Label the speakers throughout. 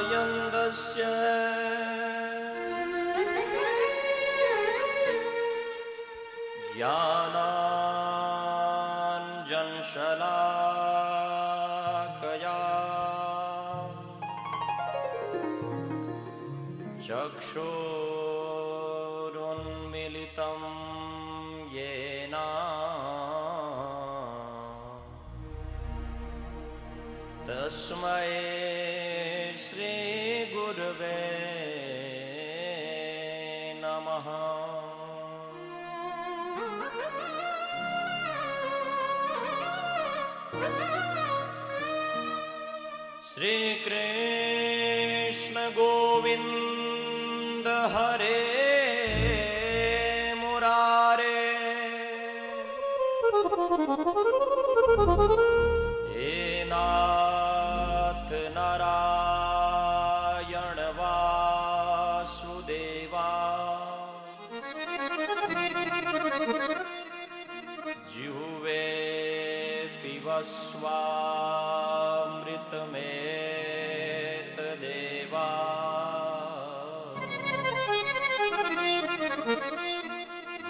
Speaker 1: अज्ञानतिमिरान्धस्य ज्ञानाञ्जनशलाकया चक्षुरुन्मीलितं येन तस्मै श्रीगुरवे नमः। श्रीकृष्ण गोविंद हरे मुरारे, हे नाथ नारायण वासुदेवा, जिह्वे पिबस्वामृतमेतदेवा,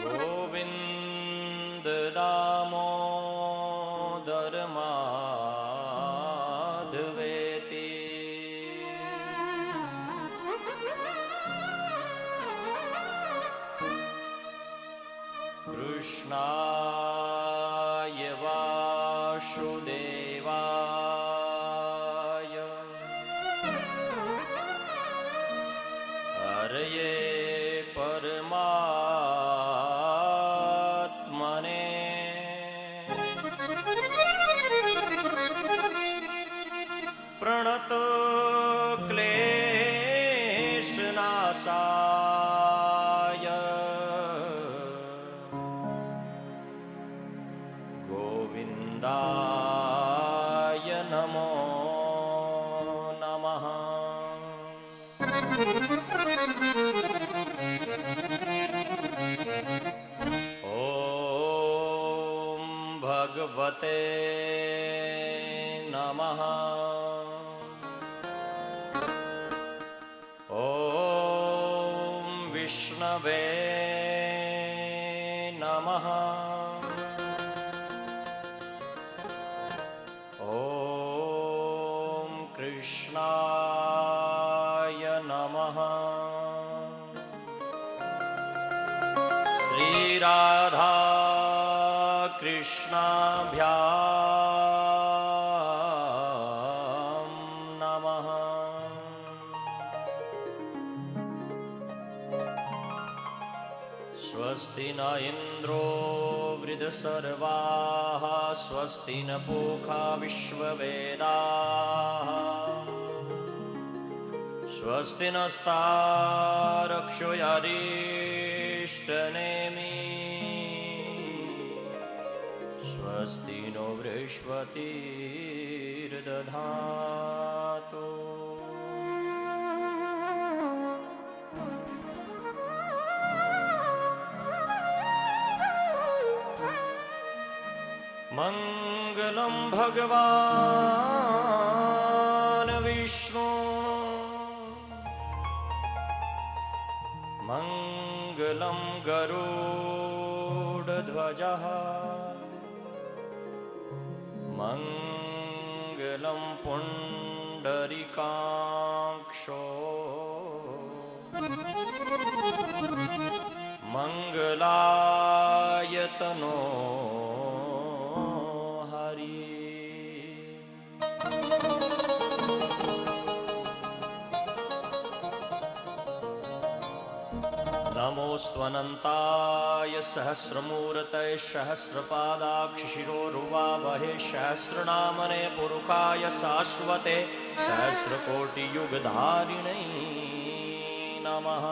Speaker 1: गोविन्द दामोदर माधवेति। कृष्णाय वासुदेवाय, हरये परमात्मने, प्रणत क्लेशनाशाय, गोविन्दाय नमो नमः। ॐ भगवते नमः। ॐ विष्णवे नमः। ॐ कृष्णाय नमः। श्रीराधा कृष्णाभ्यां नमः। स्वस्ति न इन्द्रो वृद्धसर्वाः, स्वस्ति न पूषा विश्ववेदाः, स्वस्ति नस्तारक्षो अरिष्टनेमिः, स्वस्ति नो बृहस्पतिर्दधातु। मंगलम भगवान विष्णु, मंगलम गरुडध्वजः, मंगलम पुंडरीकाक्षो, मंगलायतनो नमोऽस्त्वनन्ताय सहस्रमूर्तये सहस्रपादाक्षशिरोरुबावहे सहस्रनामने पुरुषाय शाश्वते सहस्रकोटियुगधारिणे नमः।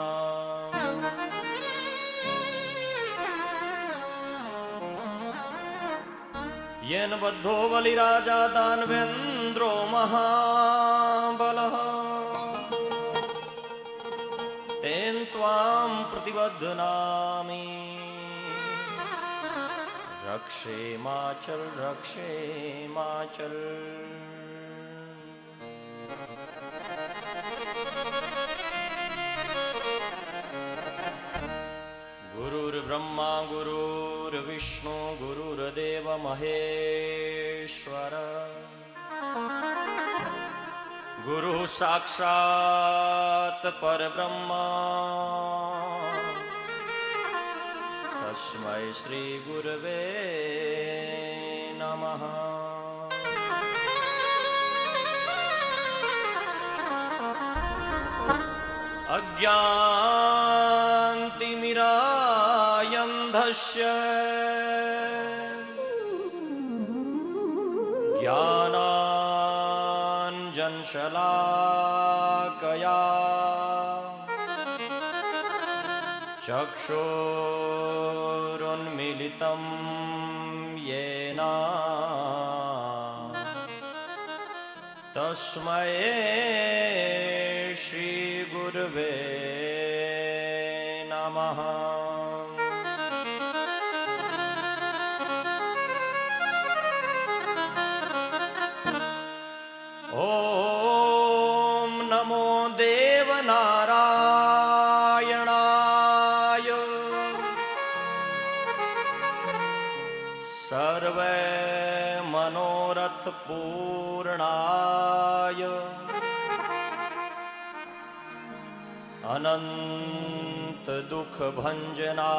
Speaker 1: येन बद्धो बलिराजा दानवेन्द्रो महाबलः, तेन त्वां प्रतिबध्नामि रक्षे माचल रक्षे माचल। गुरुर्ब्रह्मा गुरुर्विष्णु गुरुर्देव महेश्वर, गुरु साक्षात् परब्रह्म तस्मै श्री गुरवे नमः। अज्ञानतिमिरान्धस्य ज्ञानाञ्जनशलाकया चक्षुरुन्मीलितं येन तस्मै श्रीगुरवे नमः। ॐ नमो देवनारायणाय सर्वे मनोरथपूर्णाय अनंत दुःखभञ्जनाय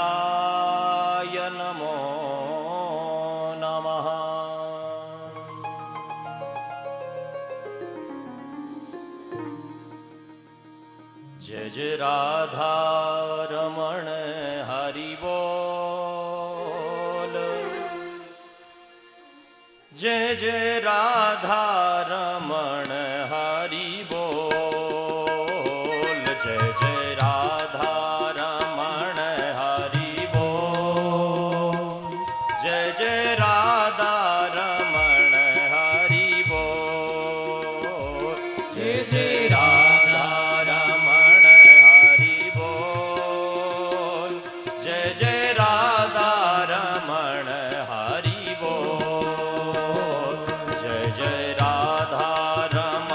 Speaker 1: भोजनन्दाय नमो नमः। जय जय राधा रमण हरि बोल, जय जय राधा रमण हरि बोल, जय जय राधा रमण हरि बोल, जय जय राधा रमण हरि बोल, जय जय राधा रमण हरि बोल, जय जय राधा रमण हरि बोल, जय जय राधा रमण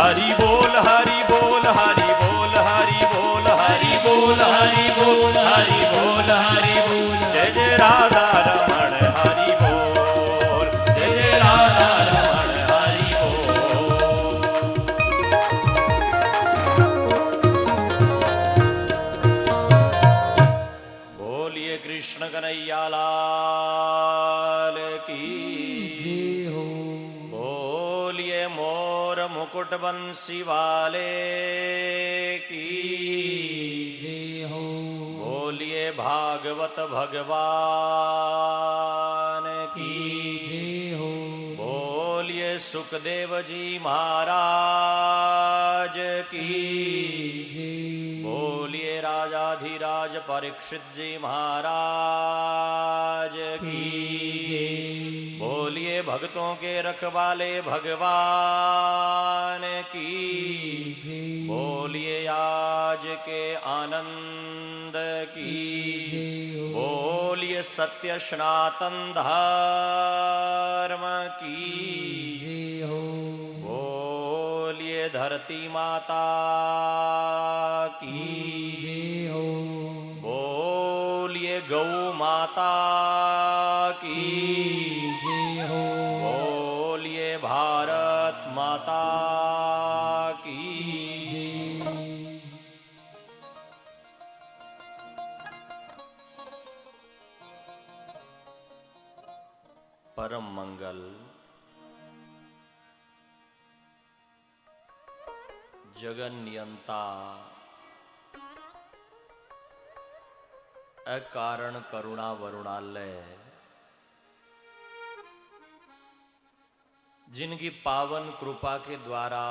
Speaker 1: हरि बोल हरि बोल हरि बोल हरि बोल हरि बोल हरि बोल हरि बोल हरि बोल जय जय राधा रमण हरि बोल जय जय राधा रमण हरि बोल। बोलिए कृष्ण कन्हैया लाल की
Speaker 2: हो।
Speaker 1: बोलिए मोर मुकुट बंसी वाले की
Speaker 2: हो।
Speaker 1: बोलिए भागवत भगवान की
Speaker 2: हो।
Speaker 1: बोलिए सुखदेव जी महाराज की बोलिए राजाधिराज परीक्षित जी महाराज की बोलिए भक्तों के रखवाले भगवान की बोलिए आज के आनंद की बोलिए सत्य सनातन धर्म की बोलिए धरती माता की बोलिए गौ माता की बोलिए भारत माता की। परम मंगल जगन नियंता अकारण करुणा वरुणालय जिनकी पावन कृपा के द्वारा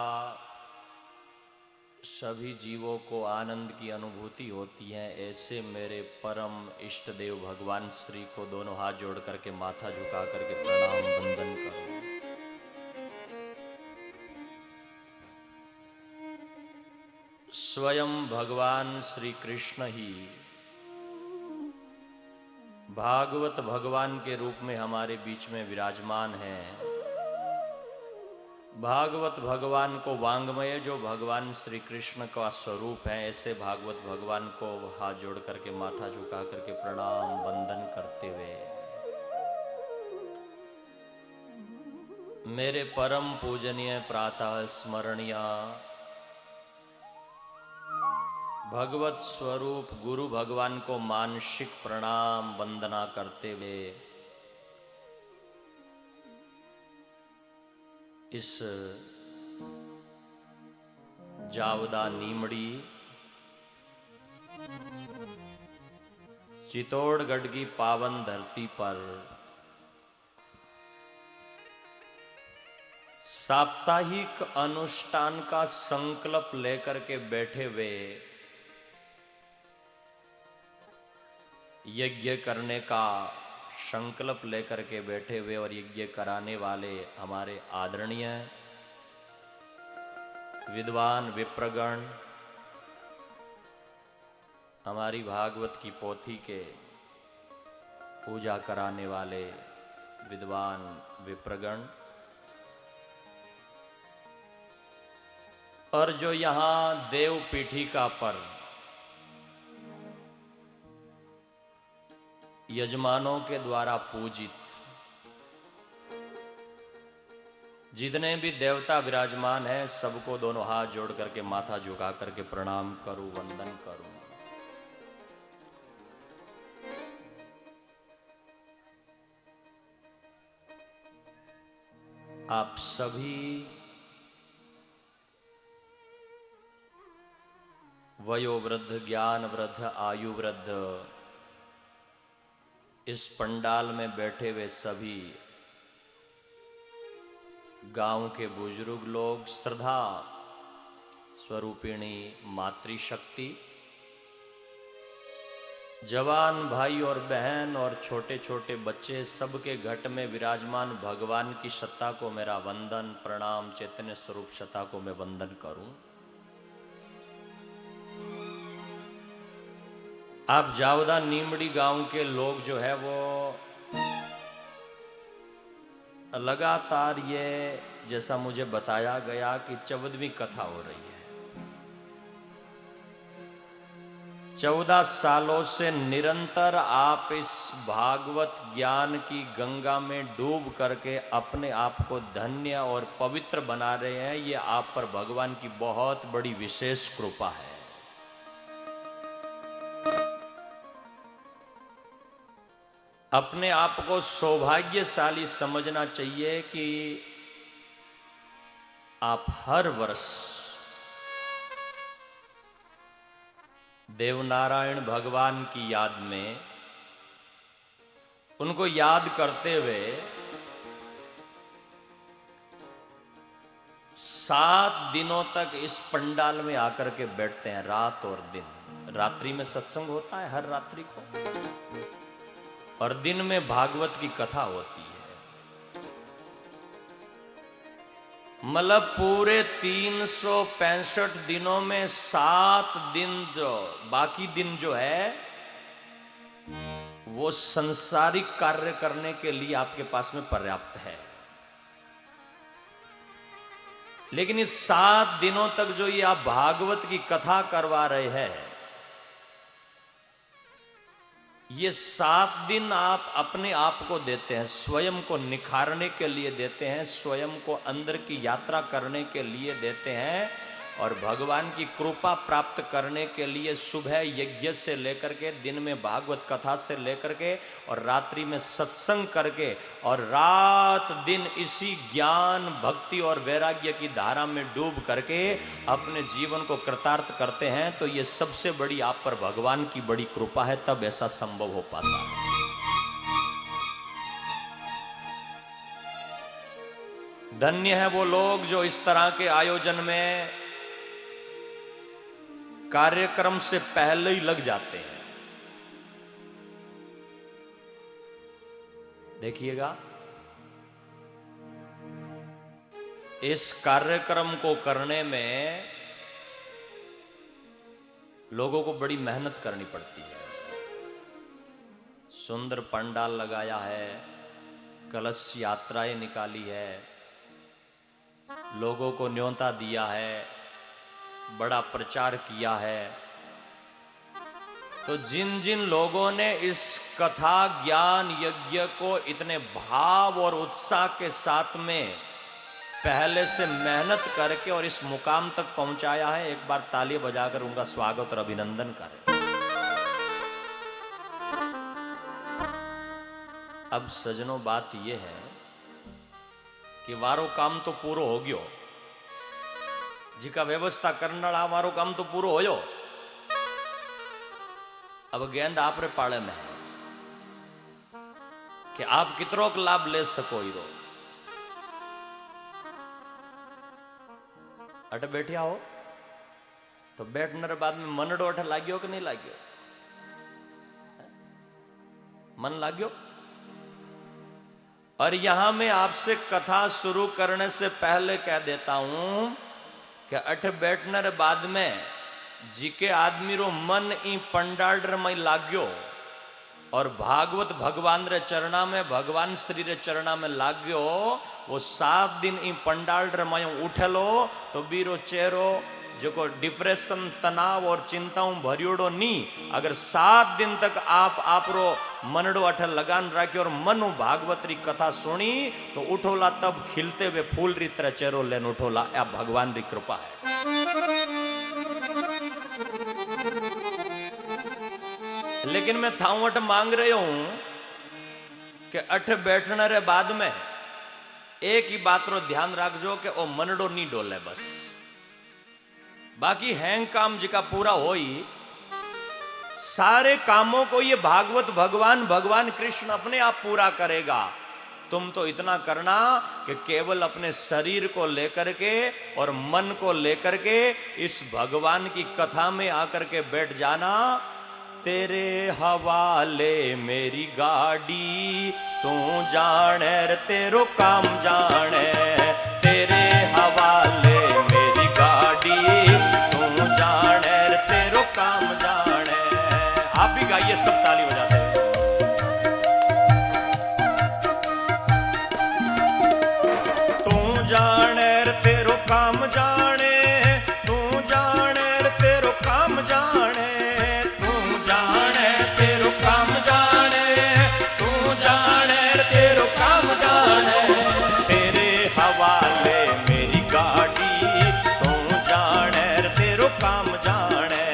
Speaker 1: सभी जीवों को आनंद की अनुभूति होती है, ऐसे मेरे परम इष्ट देव भगवान श्री को दोनों हाथ जोड़ करके माथा झुका करके प्रणाम वंदन करो। स्वयं भगवान श्री कृष्ण ही भागवत भगवान के रूप में हमारे बीच में विराजमान हैं। भागवत भगवान को वांग्मय जो भगवान श्री कृष्ण का स्वरूप है, ऐसे भागवत भगवान को हाथ जोड़ करके माथा झुका करके प्रणाम वंदन करते हुए मेरे परम पूजनीय प्रातः स्मरणीय भगवत स्वरूप गुरु भगवान को मानसिक प्रणाम वंदना करते हुए इस जावदा नीमड़ी चित्तौड़गढ़ की पावन धरती पर साप्ताहिक अनुष्ठान का संकल्प लेकर के बैठे हुए यज्ञ करने का संकल्प लेकर के बैठे हुए और यज्ञ कराने वाले हमारे आदरणीय विद्वान विप्रगण, हमारी भागवत की पोथी के पूजा कराने वाले विद्वान विप्रगण और जो यहाँ देव पीठिका पर यजमानों के द्वारा पूजित जितने भी देवता विराजमान हैं, सबको दोनों हाथ जोड़ करके माथा झुका करके प्रणाम करूं, वंदन करूं। आप सभी वयोवृद्ध, ज्ञान वृद्ध, आयु वृद्ध इस पंडाल में बैठे हुए सभी गांव के बुजुर्ग लोग, श्रद्धा स्वरूपिणी मातृशक्ति, जवान भाई और बहन और छोटे छोटे बच्चे, सबके घट में विराजमान भगवान की सत्ता को मेरा वंदन प्रणाम, चैतन्य स्वरूप सत्ता को मैं वंदन करूं। आप जावदा नीमड़ी गांव के लोग जो है वो लगातार ये जैसा मुझे बताया गया कि 14वीं कथा हो रही है। 14 सालों से निरंतर आप इस भागवत ज्ञान की गंगा में डूब करके अपने आप को धन्य और पवित्र बना रहे हैं। ये आप पर भगवान की बहुत बड़ी विशेष कृपा है। अपने आप को सौभाग्यशाली समझना चाहिए कि आप हर वर्ष देवनारायण भगवान की याद में उनको याद करते हुए 7 दिनों तक इस पंडाल में आकर के बैठते हैं, रात और दिन। रात्रि में सत्संग होता है हर रात्रि को, और दिन में भागवत की कथा होती है। मतलब पूरे 365 दिनों में 7 दिन जो बाकी दिन जो है वो संसारिक कार्य करने के लिए आपके पास में पर्याप्त है। लेकिन इस 7 दिनों तक जो ये आप भागवत की कथा करवा रहे हैं, ये 7 दिन आप अपने आप को देते हैं, स्वयं को निखारने के लिए देते हैं, स्वयं को अंदर की यात्रा करने के लिए देते हैं, और भगवान की कृपा प्राप्त करने के लिए सुबह यज्ञ से लेकर के, दिन में भागवत कथा से लेकर के, और रात्रि में सत्संग करके, और रात दिन इसी ज्ञान भक्ति और वैराग्य की धारा में डूब करके अपने जीवन को कृतार्थ करते हैं। तो ये सबसे बड़ी आप पर भगवान की बड़ी कृपा है, तब ऐसा संभव हो पाता है। धन्य है वो लोग जो इस तरह के आयोजन में कार्यक्रम से पहले ही लग जाते हैं। देखिएगा, इस कार्यक्रम को करने में लोगों को बड़ी मेहनत करनी पड़ती है। सुंदर पंडाल लगाया है, कलश यात्राएं निकाली है, लोगों को न्योता दिया है, बड़ा प्रचार किया है। तो जिन जिन लोगों ने इस कथा ज्ञान यज्ञ को इतने भाव और उत्साह के साथ में पहले से मेहनत करके और इस मुकाम तक पहुंचाया है, एक बार ताली बजाकर उनका स्वागत और अभिनंदन करें। अब सजनों, बात यह है कि वारो काम तो पूरो हो गयो, जिका व्यवस्था करने वाला हमारो काम तो पूरो होयो। अब गेंद आप रे पाले में है कि आप कितरो लाभ ले सको। हीरो अट बैठिया हो तो बैठने बाद में मनडो अठ लाग्यो कि नहीं लाग्यो? मन लाग्यो? और यहां मैं आपसे कथा शुरू करने से पहले कह देता हूं कि अठ बैठने बाद में जिके आदमी रो मन ई पंडाल में लाग्यो और भागवत भगवान रे चरणा में, भगवान श्री रे चरणा में लाग्यो, वो 7 दिन ई पंडाल में उठेलो तो बीरो चेहरो जो को डिप्रेशन, तनाव और चिंताओं भरियोड़ो नी। अगर 7 दिन तक आप रो मनडो अठ लगान राख्यो और मनु भागवत री कथा सुनी तो उठोला तब खिलते हुए फूल री तरह चेहरो लेन उठोला। या भगवान री कृपा है। लेकिन मैं थाऊ अठ मांग रही हूं कि अठ बैठने रे बाद में एक ही बात रो ध्यान रखजो कि ओ मनडो नी डोले बस। बाकी हैंग काम जिका पूरा होई, सारे कामों को ये भागवत भगवान कृष्ण अपने आप पूरा करेगा। तुम तो इतना करना कि केवल अपने शरीर को लेकर के और मन को लेकर के इस भगवान की कथा में आकर के बैठ जाना। तेरे हवाले मेरी गाड़ी, तू जाने रे तेरो काम जाने। तेरे हवाले मेरी गाड़ी, तू जाने रे तेरो काम जाने। आप भी गाइए, सब ताली बजाते हैं। तू जा जाने तू जाने तेरो काम जाने तू जाने तेरो काम जाने तू जाने तेरो काम जाने तेरे हवाले मेरी गाड़ी तू जाने तेरो काम जाने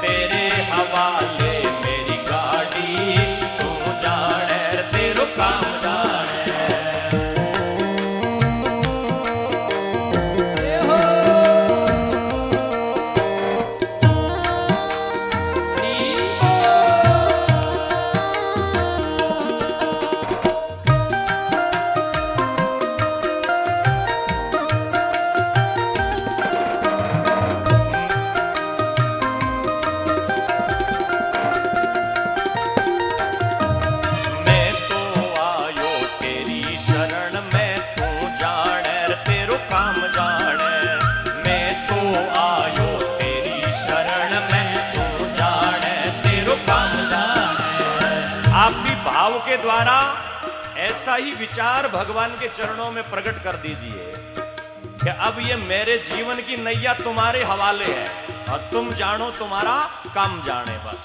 Speaker 1: तेरे हवाले मेरी गाड़ी तू जाने तेरो काम जाने मैं तो आयो तेरी शरण में तू जाने तेरो काम जाने मैं तो आयो तेरी शरण में तू जाने तेरो काम जाने आप भी भाव के द्वारा ऐसा ही विचार भगवान के चरणों में प्रकट कर दीजिए कि अब ये मेरे जीवन की नैया तुम्हारे हवाले है और तुम जानो तुम्हारा काम जाने बस।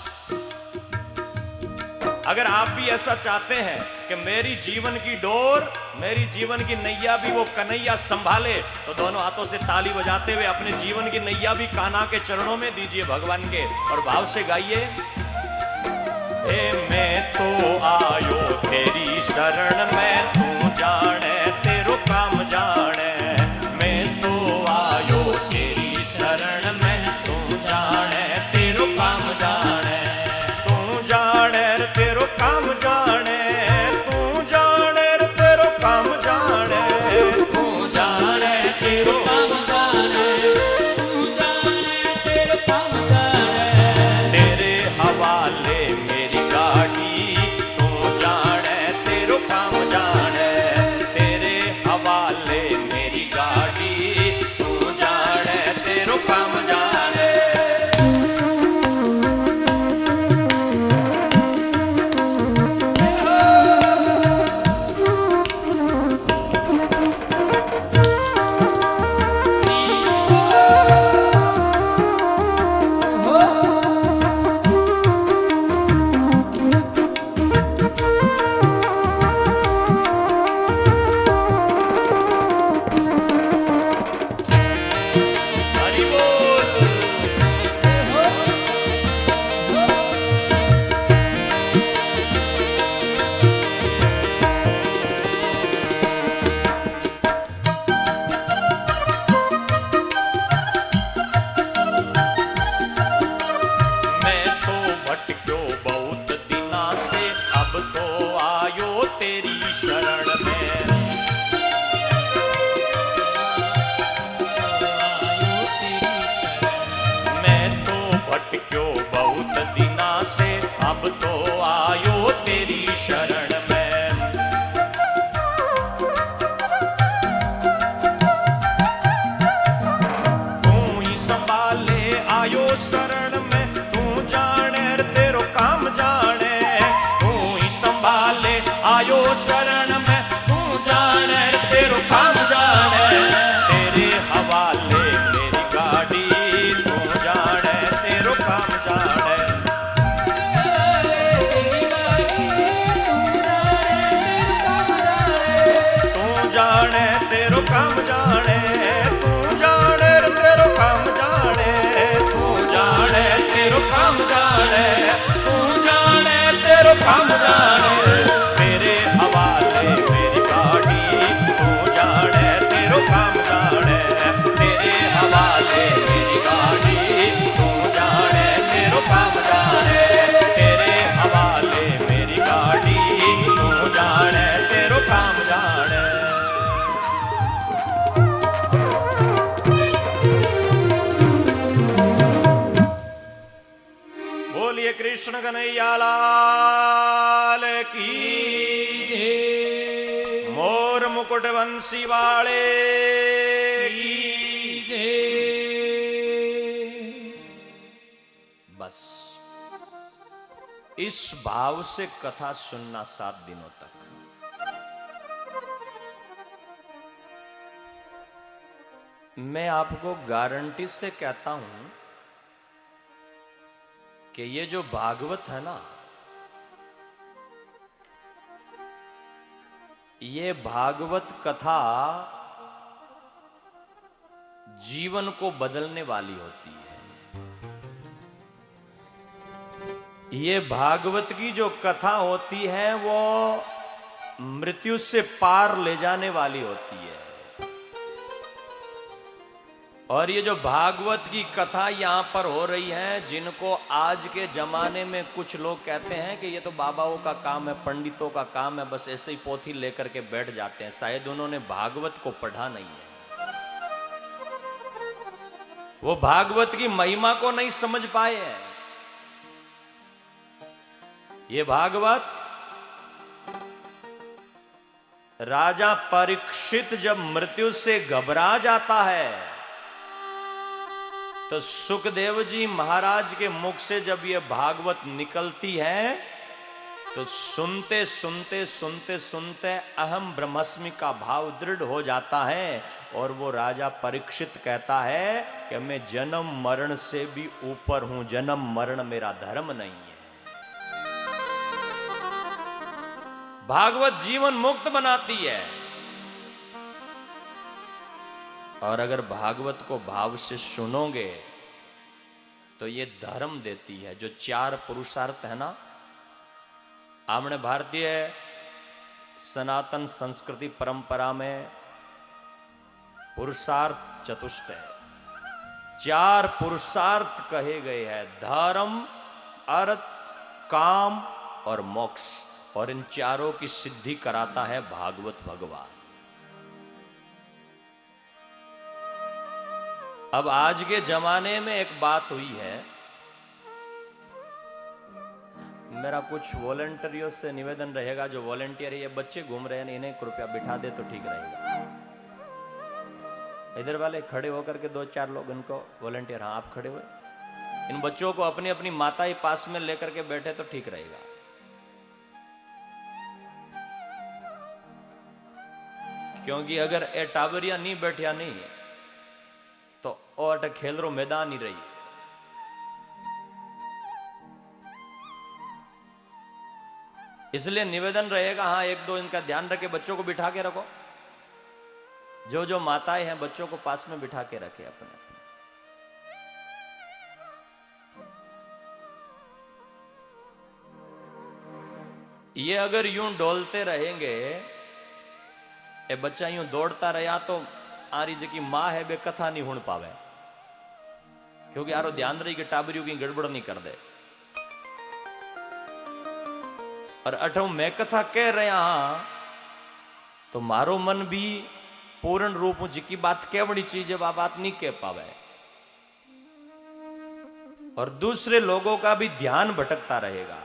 Speaker 1: अगर आप भी ऐसा चाहते हैं कि मेरी जीवन की डोर मेरी जीवन की नैया भी वो कन्हैया संभाले तो दोनों हाथों से ताली बजाते हुए अपने जीवन की नैया भी कान्हा के चरणों में दीजिए भगवान के और भाव से गाइए। हे मैं तो आयो तेरी शरण में तू जाने तेरो काम जाने मैं तो आयो तेरी शरण में तू जाने तेरो काम जाने तू जाने तेरो काम जाने तू जाने तेरो काम जाने तू जाने तेरो काम जाने तू जाने तेरो काम जाने तेरे हवाले मेरी गाड़ी तू जाने तेरो काम जाने तेरे हवाले मेरी गाड़ी तू जाने तेरो काम जाने हरि बोल। मैं तो भटक्यो बहुत दिना से अब तो आयो तेरी शरण में मैं तो भटक्यो बहुत दिना से अब तो आयो तेरी शरण में तू ही संभाले आयो शरण में तू जाने तेरो काम जाने तू ही संभाले आयो शरण में तू जाने तेरो काम जाने तेरे हवाले मेरी गाड़ी तू जाने तेरो काम जाने तू जाने तेरो काम जाने तू जाने तेरो काम जाने तू जाने तेरो काम जाने तू जाने तेरो काम जाने तेरे हवाले मेरी गाड़ी तू जाने तेरो काम जाने तेरे हवाले मेरी गाड़ी तू जाने तेरो काम जाने तेरे हवाले मेरी गाड़ी तू जाने तेरो काम जाने बोलिए कृष्ण कन्हैया लाल की मोर मुकुट बंसी वाले की बस इस भाव से कथा सुनना 7 दिनों तक। मैं आपको गारंटी से कहता हूं कि ये जो भागवत है ना, ये भागवत कथा जीवन को बदलने वाली होती है। ये भागवत की जो कथा होती है वो मृत्यु से पार ले जाने वाली होती है। और ये जो भागवत की कथा यहां पर हो रही है, जिनको आज के जमाने में कुछ लोग कहते हैं कि ये तो बाबाओं का काम है, पंडितों का काम है, बस ऐसे ही पोथी लेकर के बैठ जाते हैं, शायद उन्होंने भागवत को पढ़ा नहीं है, वो भागवत की महिमा को नहीं समझ पाए हैं। ये भागवत राजा परीक्षित जब मृत्यु से घबरा जाता है तो सुखदेव जी महाराज के मुख से जब ये भागवत निकलती है तो सुनते सुनते सुनते सुनते अहम ब्रह्मस्मि का भाव दृढ़ हो जाता है और वो राजा परीक्षित कहता है कि मैं जन्म मरण से भी ऊपर हूं, जन्म मरण मेरा धर्म नहीं है। भागवत जीवन मुक्त बनाती है। और अगर भागवत को भाव से सुनोगे तो ये धर्म देती है। जो 4 पुरुषार्थ है ना, हमने भारतीय सनातन संस्कृति परंपरा में पुरुषार्थ चतुष्ट है, 4 पुरुषार्थ कहे गए हैं, धर्म, अर्थ, काम और मोक्ष। और इन चारों की सिद्धि कराता है भागवत भगवान। अब आज के जमाने में एक बात हुई है, मेरा कुछ वॉलंटियरों से निवेदन रहेगा, जो वॉलंटियर ये बच्चे घूम रहे हैं इन्हें कृपया बिठा दे तो ठीक रहेगा। इधर वाले खड़े होकर के 2-4 लोग इनको वॉलंटियर, हाँ आप खड़े हुए, इन बच्चों को अपनी अपनी माता ही पास में लेकर के बैठे तो ठीक रहेगा। क्योंकि अगर ए टाबरिया नहीं बैठिया नहीं तो और खेल रो मैदान ही रही। इसलिए निवेदन रहेगा, हाँ 1-2 इनका ध्यान रखे, बच्चों को बिठा के रखो, जो जो माताएं हैं बच्चों को पास में बिठा के रखे अपने अपने। ये अगर यूं डोलते रहेंगे, ए बच्चा यूं दौड़ता रहा तो आरी जी की मां है बे कथा नहीं होने पावे, क्योंकि यारो ध्यान रही कि टाबरियों की गड़बड़ नहीं कर दे। और अठो मैं कथा कह रहा हाँ तो मारो मन भी पूर्ण रूप जी की बात केवड़ी चीज है, बात नहीं कह पावे और दूसरे लोगों का भी ध्यान भटकता रहेगा।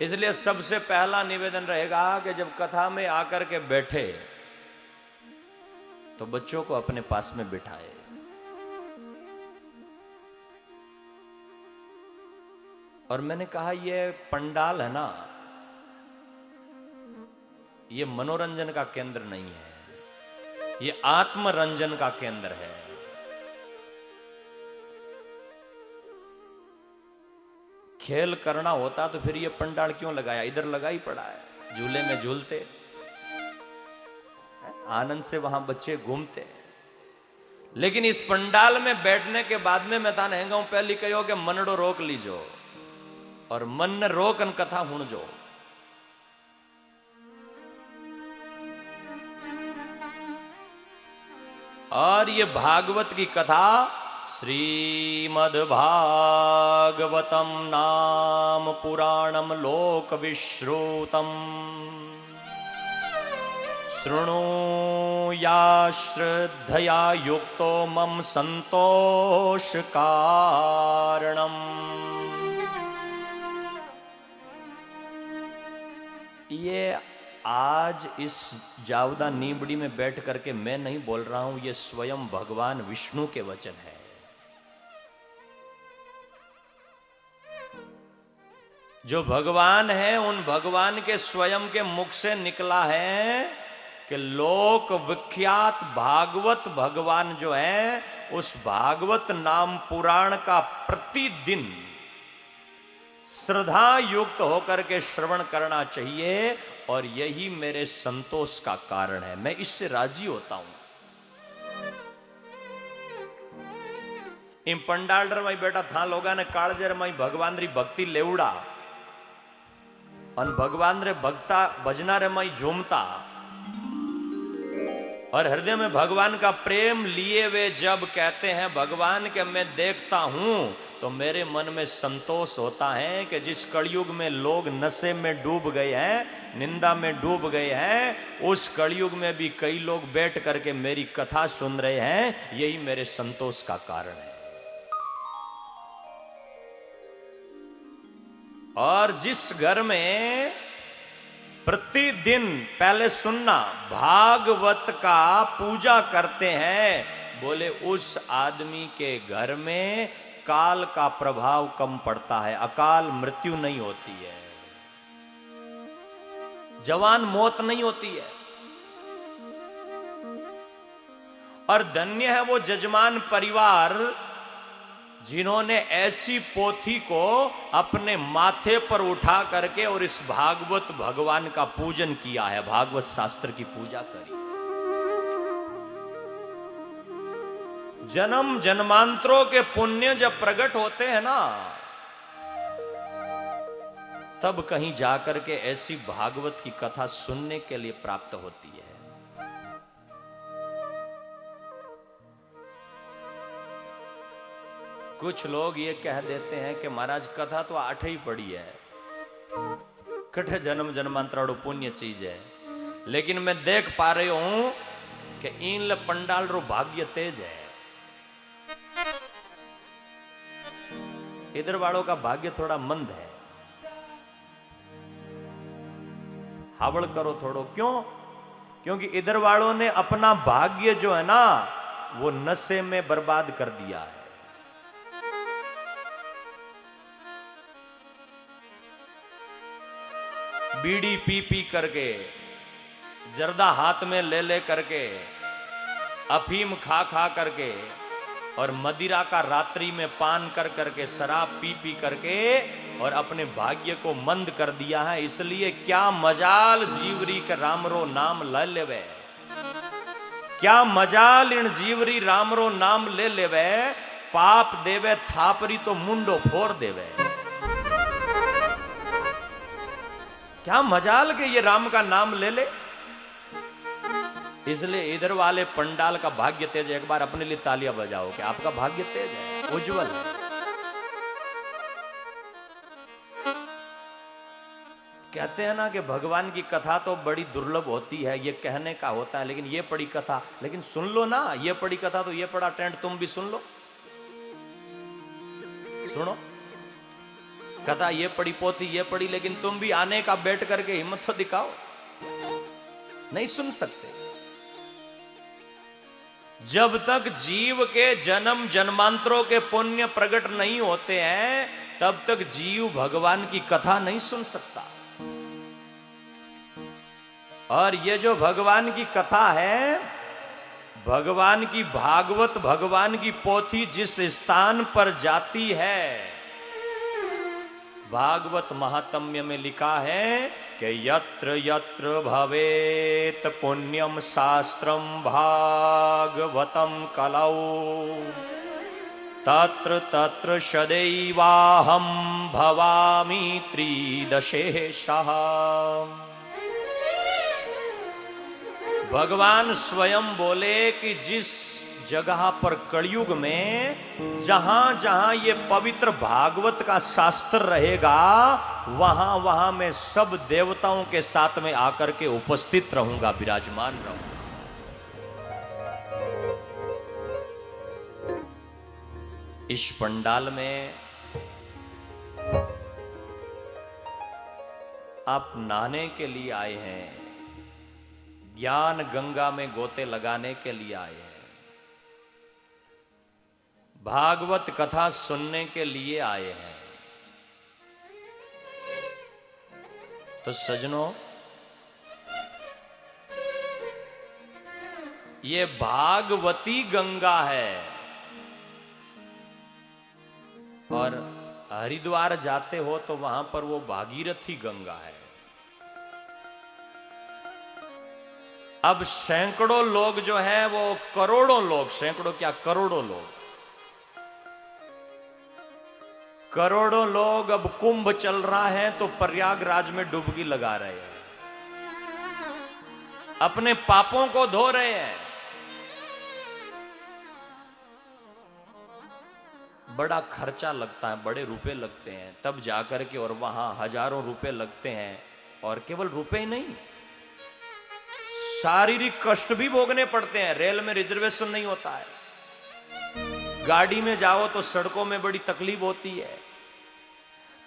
Speaker 1: इसलिए सबसे पहला निवेदन रहेगा कि जब कथा में आकर के बैठे तो बच्चों को अपने पास में बिठाए। और मैंने कहा ये पंडाल है ना, ये मनोरंजन का केंद्र नहीं है, ये आत्मरंजन का केंद्र है। खेल करना होता तो फिर ये पंडाल क्यों लगाया, इधर लगा ही पड़ा है, झूले में झूलते, आनंद से वहां बच्चे घूमते। लेकिन इस पंडाल में बैठने के बाद में मैं तान हैंगा पहली कहो कि मनड़ो रोक लीजो और मन ने रोकन कथा हुण जो। और ये भागवत की कथा श्रीमद्भागवतम नाम पुराणम लोक विश्रुतम शृणुया श्रद्धया युक्तो मम संतोष कारणम। ये आज इस जावदा नीबड़ी में बैठ करके मैं नहीं बोल रहा हूं, ये स्वयं भगवान विष्णु के वचन है। जो भगवान है उन भगवान के स्वयं के मुख से निकला है कि लोक विख्यात भागवत भगवान जो है, उस भागवत नाम पुराण का प्रतिदिन श्रद्धा युक्त होकर के श्रवण करना चाहिए, और यही मेरे संतोष का कारण है। मैं इससे राजी होता हूं। इन पंडालर में बैठा था लोगा ने कालजेर में भगवान री भक्ति लेवड़ा, और भगवान रे भक्ता भजना रे में झूमता, और हृदय में भगवान का प्रेम लिए वे जब कहते हैं भगवान के मैं देखता हूं, तो मेरे मन में संतोष होता है कि जिस कलयुग में लोग नशे में डूब गए हैं, निंदा में डूब गए हैं, उस कलयुग में भी कई लोग बैठ करके मेरी कथा सुन रहे हैं। यही मेरे संतोष का कारण है। और जिस घर में प्रतिदिन पहले सुनना भागवत का पूजा करते हैं, बोले उस आदमी के घर में काल का प्रभाव कम पड़ता है, अकाल मृत्यु नहीं होती है, जवान मौत नहीं होती है। और धन्य है वो जजमान परिवार जिन्होंने ऐसी पोथी को अपने माथे पर उठा करके और इस भागवत भगवान का पूजन किया है, भागवत शास्त्र की पूजा करी। जन्म जन्मांतरों के पुण्य जब प्रकट होते हैं ना, तब कहीं जाकर के ऐसी भागवत की कथा सुनने के लिए प्राप्त होती है। कुछ लोग ये कह देते हैं कि महाराज कथा तो 8 ही पड़ी है, कठे जन्म जन्मांतराड़ो पुण्य चीज है, लेकिन मैं देख पा रही हूं कि इन पंडाल रो भाग्य तेज है, इधर वालों का भाग्य थोड़ा मंद है। हावड़ करो थोड़ो, क्यों? क्योंकि इधर वालों ने अपना भाग्य जो है ना, वो नशे में बर्बाद कर दिया है। बीड़ी पी पी करके, जर्दा हाथ में ले ले करके, अफीम खा खा करके, और मदिरा का रात्रि में पान कर करके, शराब पी पी करके, और अपने भाग्य को मंद कर दिया है। इसलिए क्या मजाल जीवरी के रामरो नाम ले लेवे, क्या मजाल इन जीवरी रामरो नाम ले लेवे, पाप देवे थापरी तो मुंडो फोड़ देवे। क्या मजाल के ये राम का नाम ले ले। इसलिए इधर वाले पंडाल का भाग्य तेज है। एक बार अपने लिए तालियां बजाओ कि आपका भाग्य तेज है, उज्जवल है। कहते हैं ना कि भगवान की कथा तो बड़ी दुर्लभ होती है, ये कहने का होता है, लेकिन ये पड़ी कथा, लेकिन सुन लो ना, ये पड़ी कथा तो ये पड़ा टेंट, तुम भी सुन लो, सुनो कथा, ये पड़ी पोथी, ये पड़ी, लेकिन तुम भी आने का बैठ करके हिम्मत तो दिखाओ। नहीं सुन सकते। जब तक जीव के जन्म जन्मांतरों के पुण्य प्रकट नहीं होते हैं, तब तक जीव भगवान की कथा नहीं सुन सकता। और ये जो भगवान की कथा है, भगवान की भागवत भगवान की पोथी जिस स्थान पर जाती है, भागवत महात्म्य में लिखा है कि यत्र यत्र भवेत पुण्यम शास्त्रम भागवतम कलौ तत्र तत्र सदैवाहम भवामि त्रिदशेषः। भगवान स्वयं बोले कि जिस जगह पर कलयुग में जहां जहां ये पवित्र भागवत का शास्त्र रहेगा, वहां वहां मैं सब देवताओं के साथ में आकर के उपस्थित रहूंगा, विराजमान रहूंगा। इस पंडाल में आप नहाने के लिए आए हैं, ज्ञान गंगा में गोते लगाने के लिए आए हैं, भागवत कथा सुनने के लिए आए हैं। तो सजनों, ये भागवती गंगा है। और हरिद्वार जाते हो तो वहां पर वो भागीरथी गंगा है। अब सैकड़ों लोग जो है वो करोड़ों लोग, सैकड़ों क्या करोड़ों लोग, करोड़ों लोग अब कुंभ चल रहा है तो प्रयागराज में डुबकी लगा रहे हैं, अपने पापों को धो रहे हैं। बड़ा खर्चा लगता है, बड़े रुपए लगते हैं तब जाकर के, और वहां हजारों रुपए लगते हैं। और केवल रुपए ही नहीं, शारीरिक कष्ट भी भोगने पड़ते हैं। रेल में रिजर्वेशन नहीं होता है, गाड़ी में जाओ तो सड़कों में बड़ी तकलीफ होती है।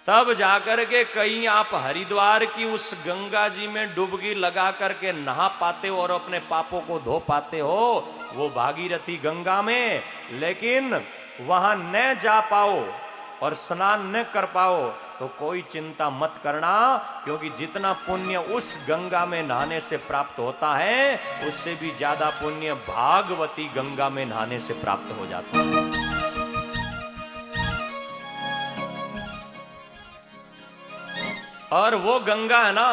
Speaker 1: तब जाकर के कहीं आप हरिद्वार की उस गंगा जी में डुबकी लगा करके नहा पाते हो और अपने पापों को धो पाते हो, वो भागीरथी गंगा में। लेकिन वहां न जा पाओ और स्नान न कर पाओ तो कोई चिंता मत करना, क्योंकि जितना पुण्य उस गंगा में नहाने से प्राप्त होता है, उससे भी ज्यादा पुण्य भागवती गंगा में नहाने से प्राप्त हो जाता है। और वो गंगा है ना,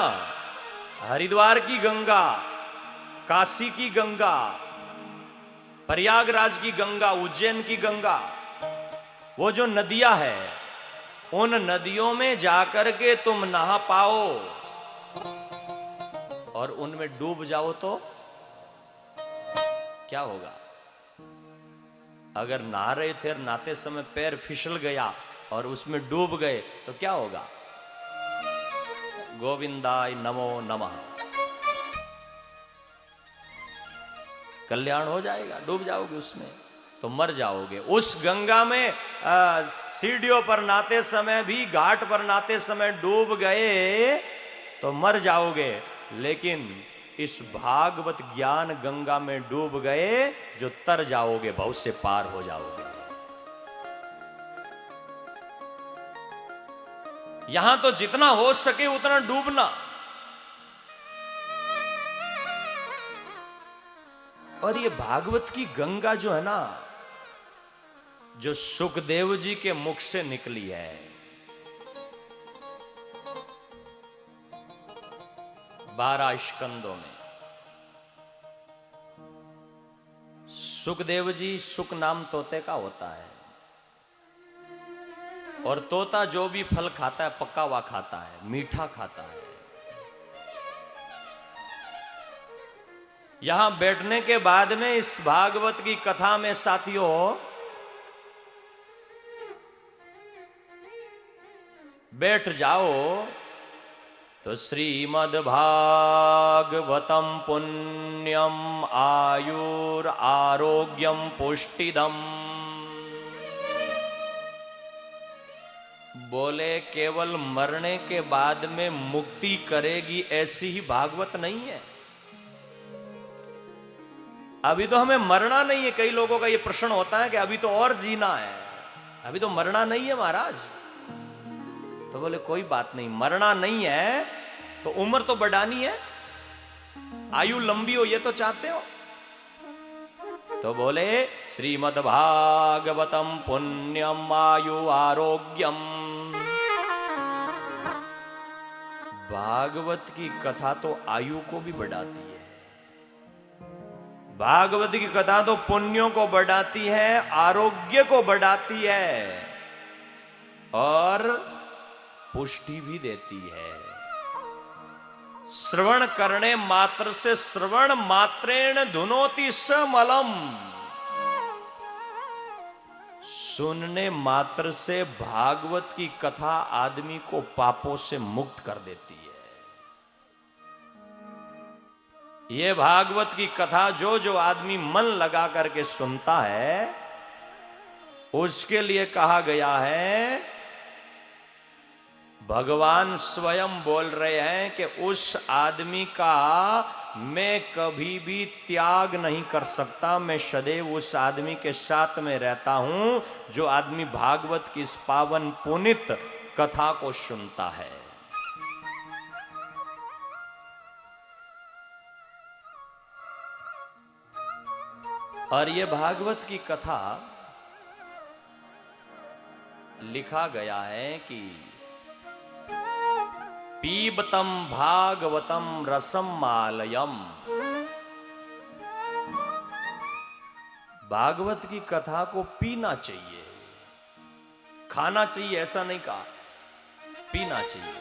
Speaker 1: हरिद्वार की गंगा, काशी की गंगा, प्रयागराज की गंगा, उज्जैन की गंगा, वो जो नदियां है, उन नदियों में जाकर के तुम नहा पाओ और उनमें डूब जाओ तो क्या होगा? अगर नहा रहे थे और नहाते समय पैर फिसल गया और उसमें डूब गए तो क्या होगा? गोविंदाय नमो नमः, कल्याण हो जाएगा। डूब जाओगे उसमें तो मर जाओगे। उस गंगा में सीढ़ियों पर नहाते समय भी, घाट पर नहाते समय डूब गए तो मर जाओगे। लेकिन इस भागवत ज्ञान गंगा में डूब गए जो तर जाओगे, भव से पार हो जाओगे। यहां तो जितना हो सके उतना डूबना। और ये भागवत की गंगा जो है ना, जो सुखदेव जी के मुख से निकली है, 12 स्कंदों में। सुखदेव जी, सुख नाम तोते का होता है, और तोता जो भी फल खाता है पक्का हुआ खाता है, मीठा खाता है। यहां बैठने के बाद में इस भागवत की कथा में साथियों, बैठ जाओ तो श्रीमद् भागवतम पुण्यम आयुर आरोग्यम पुष्टिदम। बोले केवल मरने के बाद में मुक्ति करेगी ऐसी ही भागवत नहीं है। अभी तो हमें मरना नहीं है। कई लोगों का ये प्रश्न होता है कि अभी तो और जीना है, अभी तो मरना नहीं है महाराज। तो बोले कोई बात नहीं, मरना नहीं है तो उम्र तो बढ़ानी है, आयु लंबी हो, ये तो चाहते हो। तो बोले श्रीमद् भागवतम पुण्यम आयु आरोग्यम। भागवत की कथा तो आयु को भी बढ़ाती है, भागवत की कथा तो पुण्यों को बढ़ाती है, आरोग्य को बढ़ाती है और पुष्टि भी देती है। श्रवण करने मात्र से, श्रवण मात्रेण धुनोति समलम, सुनने मात्र से भागवत की कथा आदमी को पापों से मुक्त कर देती है। ये भागवत की कथा जो जो आदमी मन लगा करके सुनता है, उसके लिए कहा गया है, भगवान स्वयं बोल रहे हैं कि उस आदमी का मैं कभी भी त्याग नहीं कर सकता, मैं सदैव उस आदमी के साथ में रहता हूं जो आदमी भागवत की इस पावन पुनित कथा को सुनता है। और ये भागवत की कथा लिखा गया है कि पीबतम भागवतम रसम मालयम। भागवत की कथा को पीना चाहिए, खाना चाहिए ऐसा नहीं कहा, पीना चाहिए।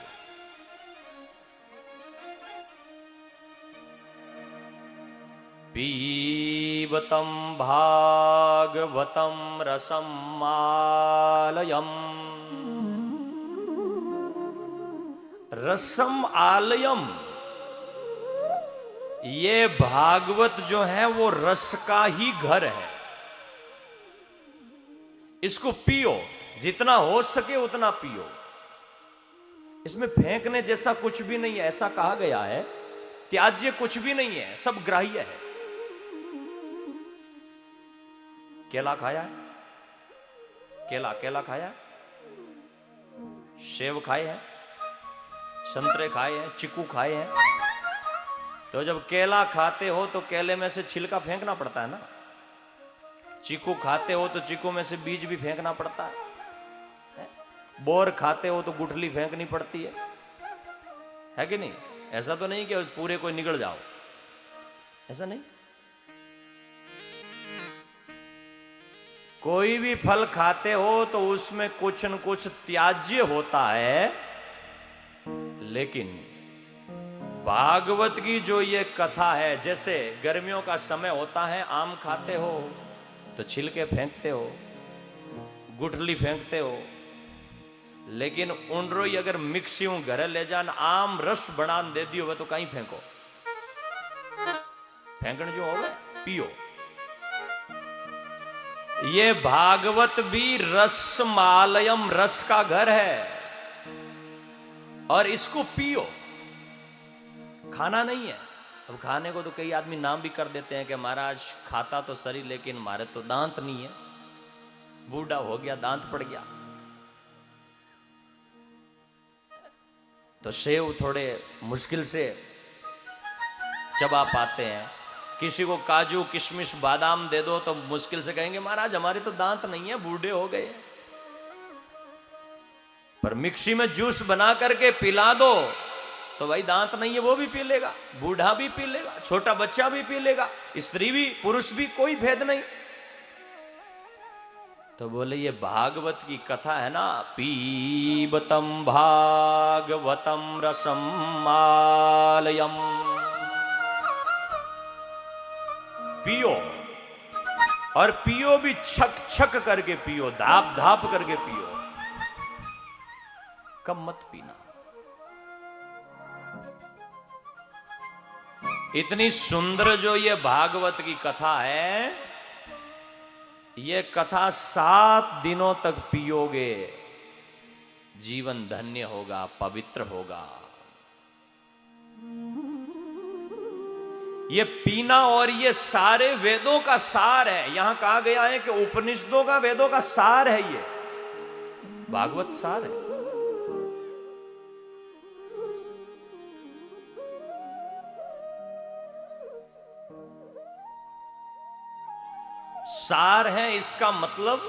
Speaker 1: पीबतम भागवतम रसम आलयम। रसम आलयम, ये भागवत जो है वो रस का ही घर है। इसको पियो, जितना हो सके उतना पियो। इसमें फेंकने जैसा कुछ भी नहीं है, ऐसा कहा गया है। त्याज्य कुछ भी नहीं है, सब ग्राह्य है। केला खाया है? केला केला खाया है? सेब खाए हैं, संतरे खाए हैं, चीकू खाए हैं। तो जब केला खाते हो तो केले में से छिलका फेंकना पड़ता है ना। चीकू खाते हो तो चीकू में से बीज भी फेंकना पड़ता है। बोर खाते हो तो गुठली फेंकनी पड़ती है कि नहीं? ऐसा तो नहीं कि पूरे कोई निगल जाओ, ऐसा नहीं। कोई भी फल खाते हो तो उसमें कुछ न कुछ त्याज्य होता है। लेकिन भागवत की जो ये कथा है, जैसे गर्मियों का समय होता है, आम खाते हो तो छिलके फेंकते हो, गुठली फेंकते हो। लेकिन उनरोई अगर मिक्सियों घर ले जान आम रस बना दे दियो तो कहीं फेंको, फेंकण जो हो पियो। ये भागवत भी रसमालयम, रस का घर है और इसको पियो, खाना नहीं है। अब खाने को तो कई आदमी नाम भी कर देते हैं कि महाराज खाता तो सही लेकिन हमारे तो दांत नहीं है, बूढ़ा हो गया दांत पड़ गया। तो सेव थोड़े मुश्किल से चबा पाते हैं। किसी को काजू किशमिश बादाम दे दो तो मुश्किल से कहेंगे महाराज हमारे तो दांत नहीं है, बूढ़े हो गए। पर मिक्सी में जूस बना करके पिला दो तो भाई दांत नहीं है वो भी पी लेगा, बूढ़ा भी पी लेगा, छोटा बच्चा भी पी लेगा, स्त्री भी पुरुष भी, कोई भेद नहीं। तो बोले ये भागवत की कथा है ना, पीबतम भागवतम रसम मालयम। पियो, और पियो भी छक छक करके पियो, धाप धाप करके पियो, कम मत पीना। इतनी सुंदर जो ये भागवत की कथा है, ये कथा 7 दिनों तक पियोगे, जीवन धन्य होगा, पवित्र होगा। ये पीना, और ये सारे वेदों का सार है। यहां कहा गया है कि उपनिषदों का, वेदों का सार है ये भागवत, सार है। सार है इसका मतलब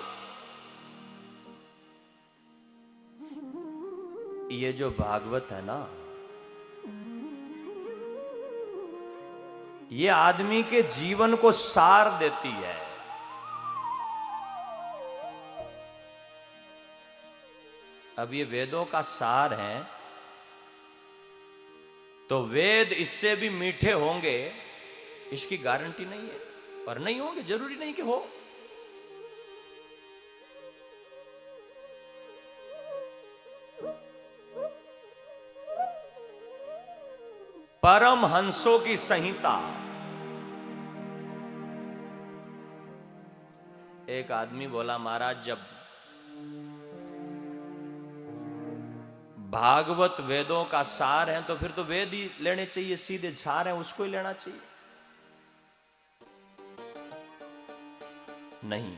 Speaker 1: ये जो भागवत है ना, ये आदमी के जीवन को सार देती है। अब ये वेदों का सार है तो वेद इससे भी मीठे होंगे इसकी गारंटी नहीं है, और नहीं होंगे, जरूरी नहीं कि हो। परम हंसों की संहिता। एक आदमी बोला महाराज जब भागवत वेदों का सार है तो फिर तो वेद ही लेने चाहिए, सीधे सार है उसको ही लेना चाहिए। नहीं,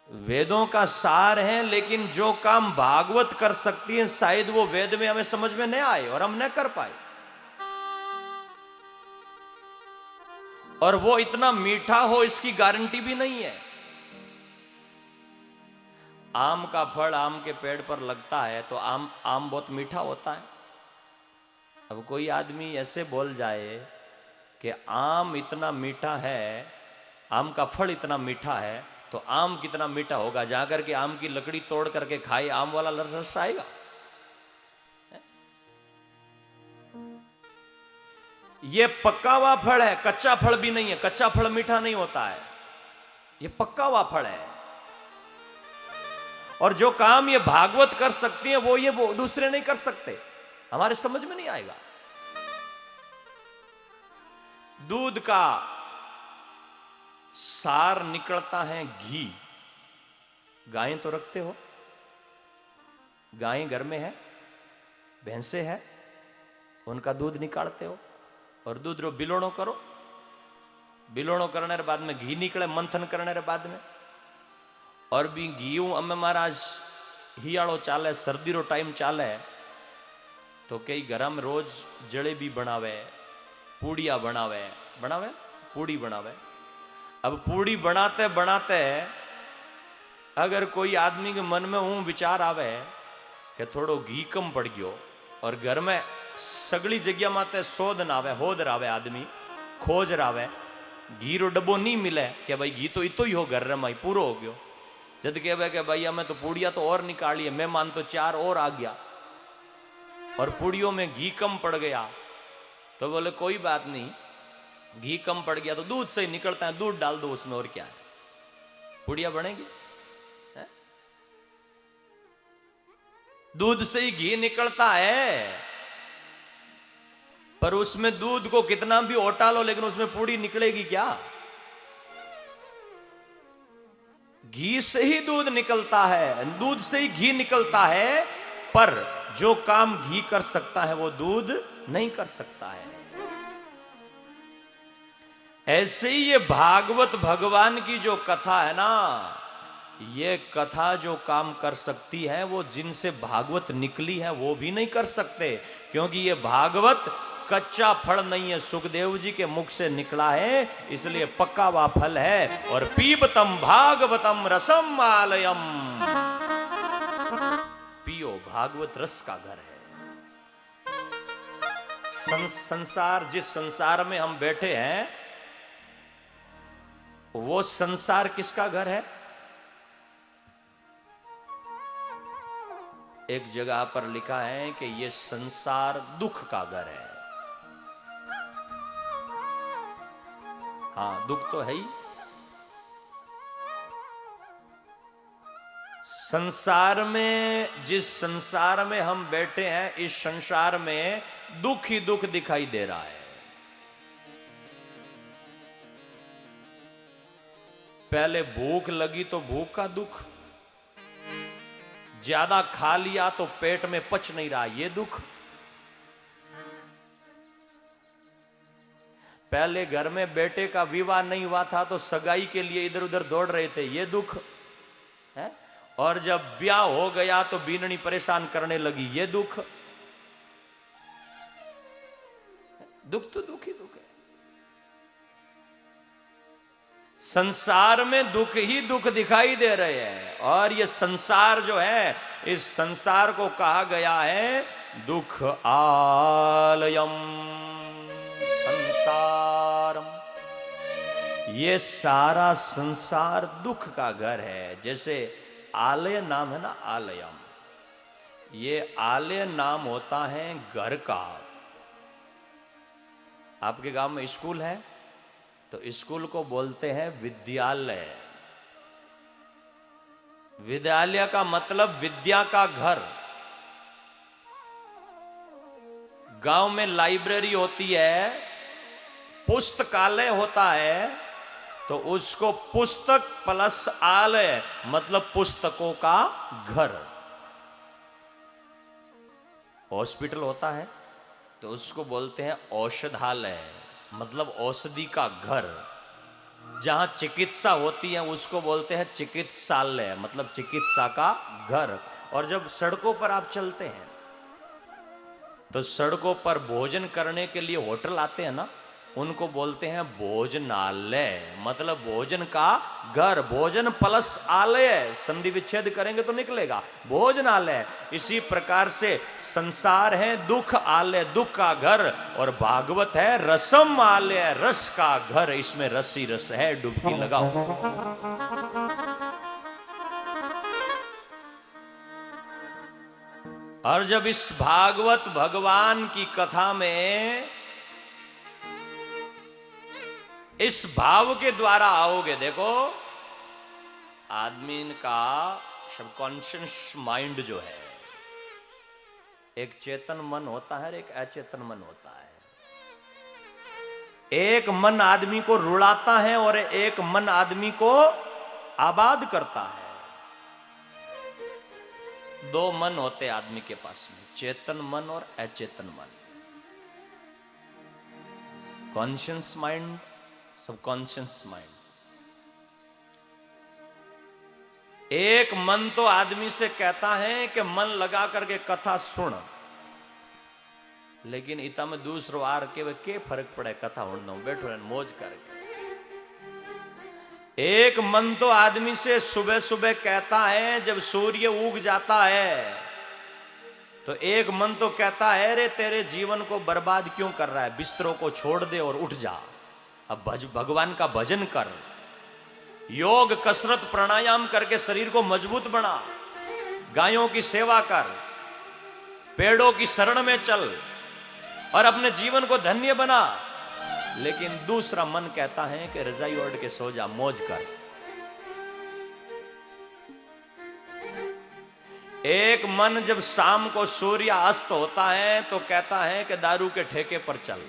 Speaker 1: वेदों का सार है, लेकिन जो काम भागवत कर सकती है शायद वो वेद में हमें समझ में नहीं आए और हम न कर पाए। और वो इतना मीठा हो इसकी गारंटी भी नहीं है। आम का फल आम के पेड़ पर लगता है तो आम बहुत मीठा होता है। अब कोई आदमी ऐसे बोल जाए कि आम इतना मीठा है, आम का फल इतना मीठा है, तो आम कितना मीठा होगा, जाकर के आम की लकड़ी तोड़ करके खाए आम वाला रस आएगा? ये पक्का हुआ फल है, कच्चा फल भी नहीं है। कच्चा फल मीठा नहीं होता है, ये पक्का हुआ फल है। और जो काम ये भागवत कर सकती है वो दूसरे नहीं कर सकते। हमारे समझ में नहीं आएगा। दूध का सार निकलता है घी। गायें तो रखते हो, गायें घर में है, भैंसे है, उनका दूध निकालते हो और दूध रो बिलोणो करो। बिलोणो करने के बाद में घी निकले, मंथन करने के बाद में। और भी घी अमे महाराज हियाड़ो चाले, सर्दी रो टाइम चाले, तो कई घर में रोज जलेबी बनावे, पूड़िया बनावे पूड़ी बनावे। अब पूड़ी बनाते बनाते अगर कोई आदमी के मन में विचार आवे कि थोड़ो घी कम पड़ गयो, और घर में सगली जगह माते शोध ना आवे, होद रावे, आदमी खोज रावे, घी रो डब्बो नहीं मिले कि भाई घी तो इतो ही हो घर में पूरो हो गयो। जद कहे कि भाई हमें तो पूड़िया तो और निकालिए, मेहमान तो 4 और आ गया, और पूड़ियों में घी कम पड़ गया, तो बोले कोई बात नहीं, घी कम पड़ गया तो दूध से ही निकलता है, दूध डाल दो उसमें, और क्या है, पूड़िया बनेगी। दूध से ही घी निकलता है, पर उसमें दूध को कितना भी ओटा लो लेकिन उसमें पूड़ी निकलेगी क्या? घी से ही दूध निकलता है, दूध से ही घी निकलता है, पर जो काम घी कर सकता है वो दूध नहीं कर सकता है। ऐसे ही ये भागवत भगवान की जो कथा है ना, ये कथा जो काम कर सकती है वो जिनसे भागवत निकली है वो भी नहीं कर सकते, क्योंकि ये भागवत कच्चा फल नहीं है, सुखदेव जी के मुख से निकला है, इसलिए पक्का हुआ फल है। और पीबतम भागवतम रसम आलयम, पियो भागवत रस का घर है। संसार, जिस संसार में हम बैठे हैं वो संसार किसका घर है? एक जगह पर लिखा है कि ये संसार दुख का घर है। हाँ, दुख तो है ही। संसार में, जिस संसार में हम बैठे हैं, इस संसार में दुख ही दुख दिखाई दे रहा है। पहले भूख लगी तो भूख का दुख, ज्यादा खा लिया तो पेट में पच नहीं रहा, ये दुख। पहले घर में बेटे का विवाह नहीं हुआ था तो सगाई के लिए इधर उधर दौड़ रहे थे, ये दुख है। और जब ब्याह हो गया तो बीननी परेशान करने लगी, ये दुख। दुख तो दुख ही दुख है। संसार में दुख ही दुख दिखाई दे रहे हैं, और ये संसार जो है, इस संसार को कहा गया है दुख आलयम संसारम। ये सारा संसार दुख का घर है। जैसे आलय नाम है ना, आलयम, ये आलय नाम होता है घर का। आपके गांव में स्कूल है तो स्कूल को बोलते हैं विद्यालय। विद्यालय का मतलब विद्या का घर। गांव में लाइब्रेरी होती है, पुस्तकालय होता है, तो उसको पुस्तक प्लस आलय मतलब पुस्तकों का घर। हॉस्पिटल होता है तो उसको बोलते हैं औषधालय, मतलब औषधि का घर। जहां चिकित्सा होती है उसको बोलते हैं चिकित्सालय, मतलब चिकित्सा का घर। और जब सड़कों पर आप चलते हैं तो सड़कों पर भोजन करने के लिए होटल आते हैं ना, उनको बोलते हैं भोजनालय, मतलब भोजन का घर। भोजन प्लस आलय, संधि विच्छेद करेंगे तो निकलेगा भोजनालय। इसी प्रकार से संसार है दुख आलय, दुख का घर, और भागवत है रसम आलय, रस का घर। इसमें रस ही रस है, डुबकी लगाओ। और जब इस भागवत भगवान की कथा में इस भाव के द्वारा आओगे, देखो आदमी का सबकॉन्शियस माइंड जो है, एक चेतन मन होता है, एक अचेतन मन होता है। एक मन आदमी को रुलाता है और एक मन आदमी को आबाद करता है। दो मन होते आदमी के पास में, चेतन मन और अचेतन मन। Conscious mind, subconscious mind. एक मन तो आदमी से कहता है कि मन लगा करके कथा सुन, लेकिन इता में दूसरो आर के फर्क पड़े, कथा उड़ना बैठो मौज करके। एक मन तो आदमी से सुबह सुबह कहता है, जब सूर्य उग जाता है तो एक मन तो कहता है रे तेरे जीवन को बर्बाद क्यों कर रहा है, बिस्तरों को छोड़ दे और उठ जा, अब भगवान का भजन कर, योग कसरत प्राणायाम करके शरीर को मजबूत बना, गायों की सेवा कर, पेड़ों की शरण में चल और अपने जीवन को धन्य बना। लेकिन दूसरा मन कहता है कि रजाई ओढ़ के सो जा, मौज कर। एक मन जब शाम को सूर्य अस्त होता है तो कहता है कि दारू के ठेके पर चल,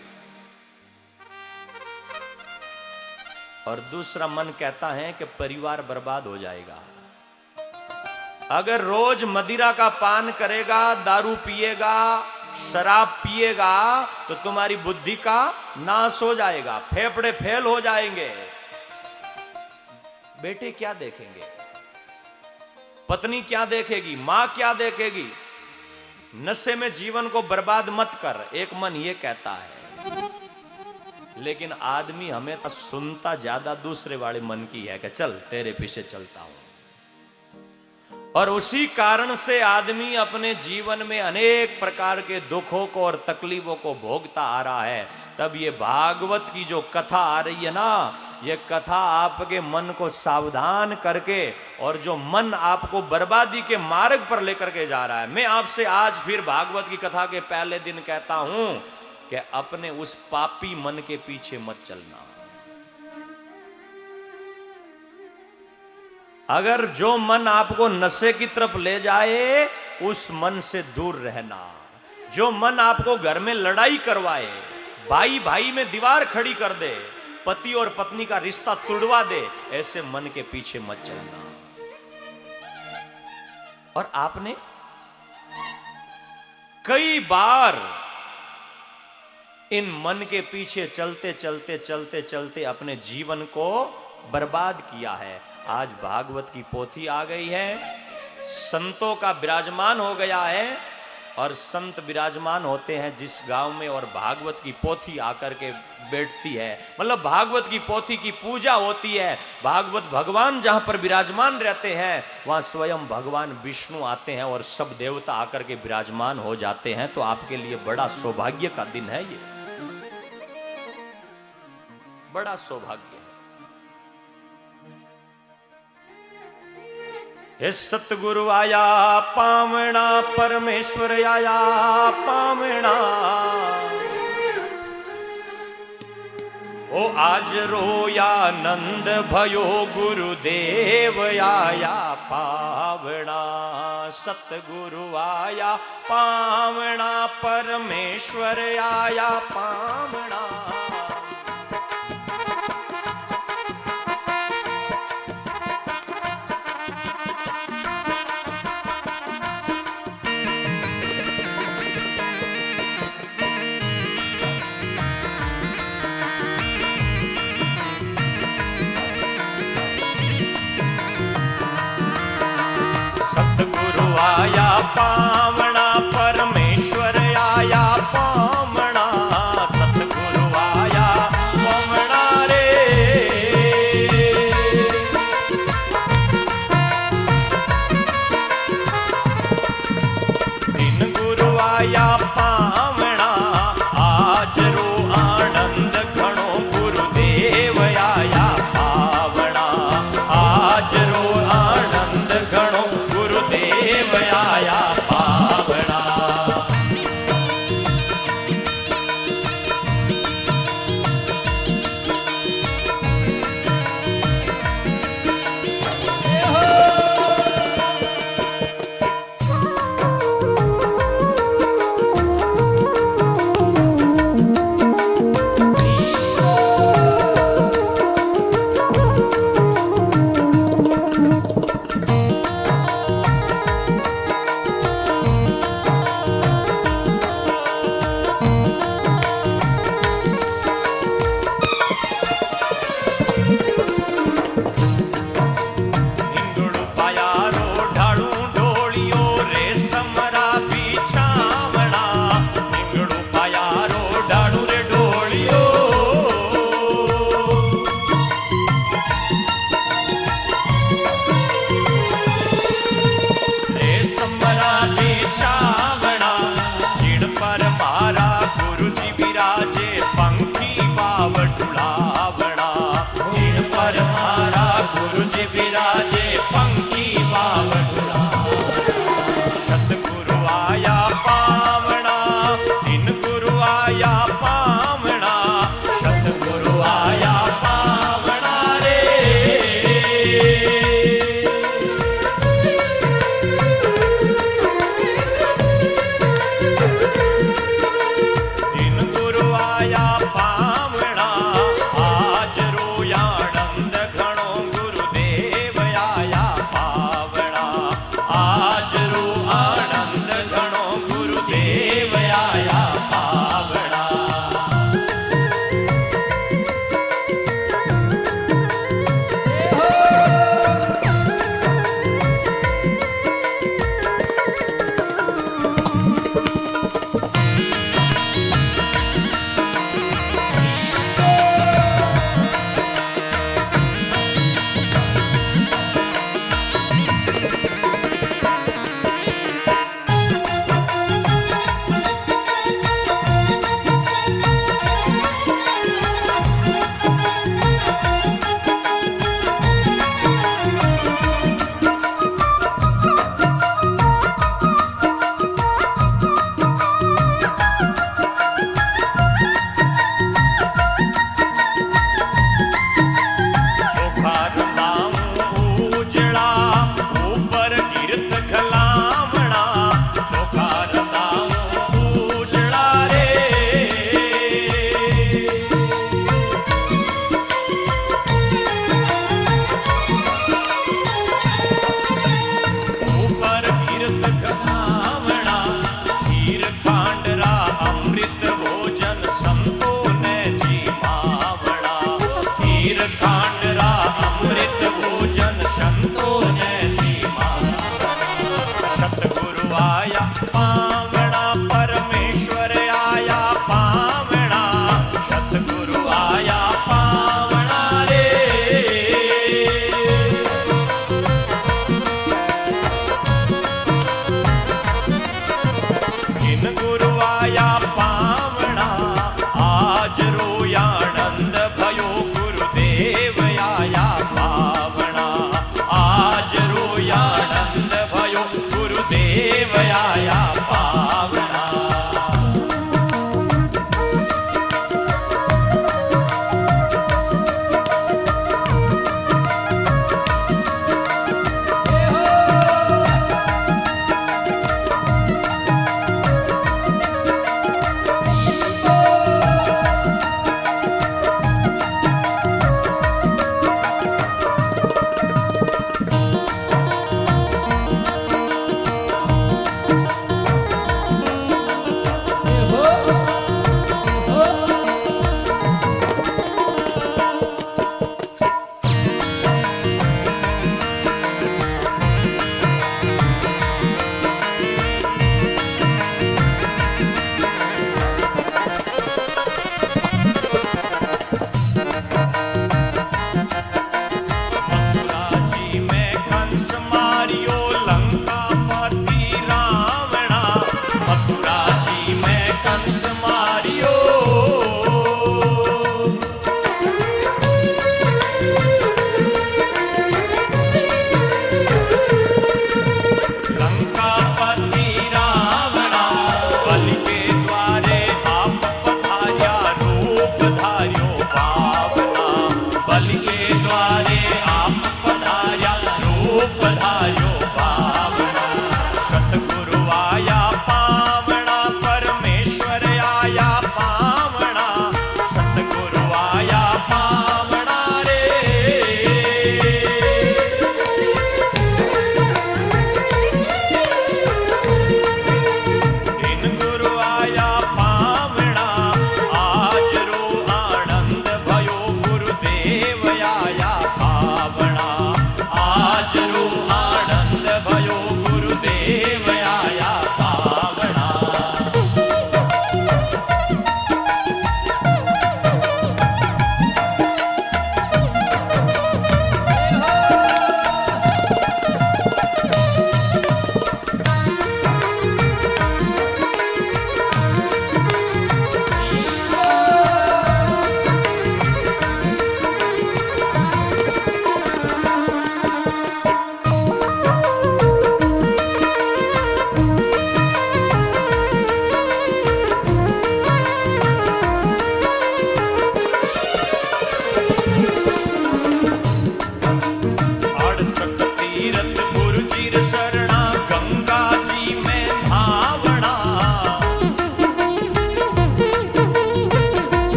Speaker 1: और दूसरा मन कहता है कि परिवार बर्बाद हो जाएगा। अगर रोज मदिरा का पान करेगा, दारू पिएगा, शराब पिएगा तो तुम्हारी बुद्धि का नाश हो जाएगा, फेफड़े फेल हो जाएंगे। बेटे क्या देखेंगे, पत्नी क्या देखेगी, मां क्या देखेगी। नशे में जीवन को बर्बाद मत कर, एक मन ये कहता है। लेकिन आदमी हमें तो सुनता ज्यादा दूसरे वाले मन की है कि चल तेरे पीछे चलता हूं। और उसी कारण से आदमी अपने जीवन में अनेक प्रकार के दुखों को और तकलीफों को भोगता आ रहा है। तब ये भागवत की जो कथा आ रही है ना, ये कथा आपके मन को सावधान करके, और जो मन आपको बर्बादी के मार्ग पर लेकर के जा रहा है। मैं आपसे आज फिर भागवत की कथा के पहले दिन कहता हूं कि अपने उस पापी मन के पीछे मत चलना। अगर जो मन आपको नशे की तरफ ले जाए, उस मन से दूर रहना। जो मन आपको घर में लड़ाई करवाए, भाई भाई में दीवार खड़ी कर दे, पति और पत्नी का रिश्ता तुड़वा दे, ऐसे मन के पीछे मत चलना। और आपने कई बार इन मन के पीछे चलते चलते चलते चलते अपने जीवन को बर्बाद किया है। आज भागवत की पोथी आ गई है, संतों का विराजमान हो गया है, और संत विराजमान होते हैं जिस गांव में, और भागवत की पोथी आकर के बैठती है, मतलब भागवत की पोथी की पूजा होती है। भागवत भगवान जहां पर विराजमान रहते हैं वहां स्वयं भगवान विष्णु आते हैं और सब देवता आकर के विराजमान हो जाते हैं। तो आपके लिए बड़ा सौभाग्य का दिन है, ये बड़ा सौभाग्य। हे सतगुरु आया पावना, परमेश्वर आया पावना, ओ आज रोया नंद भयो, गुरुदेव आया पावना। सतगुरु आया पावना, परमेश्वर आया पावना। आया पावना, परमेश्वर आया पावना। सतगुरु आया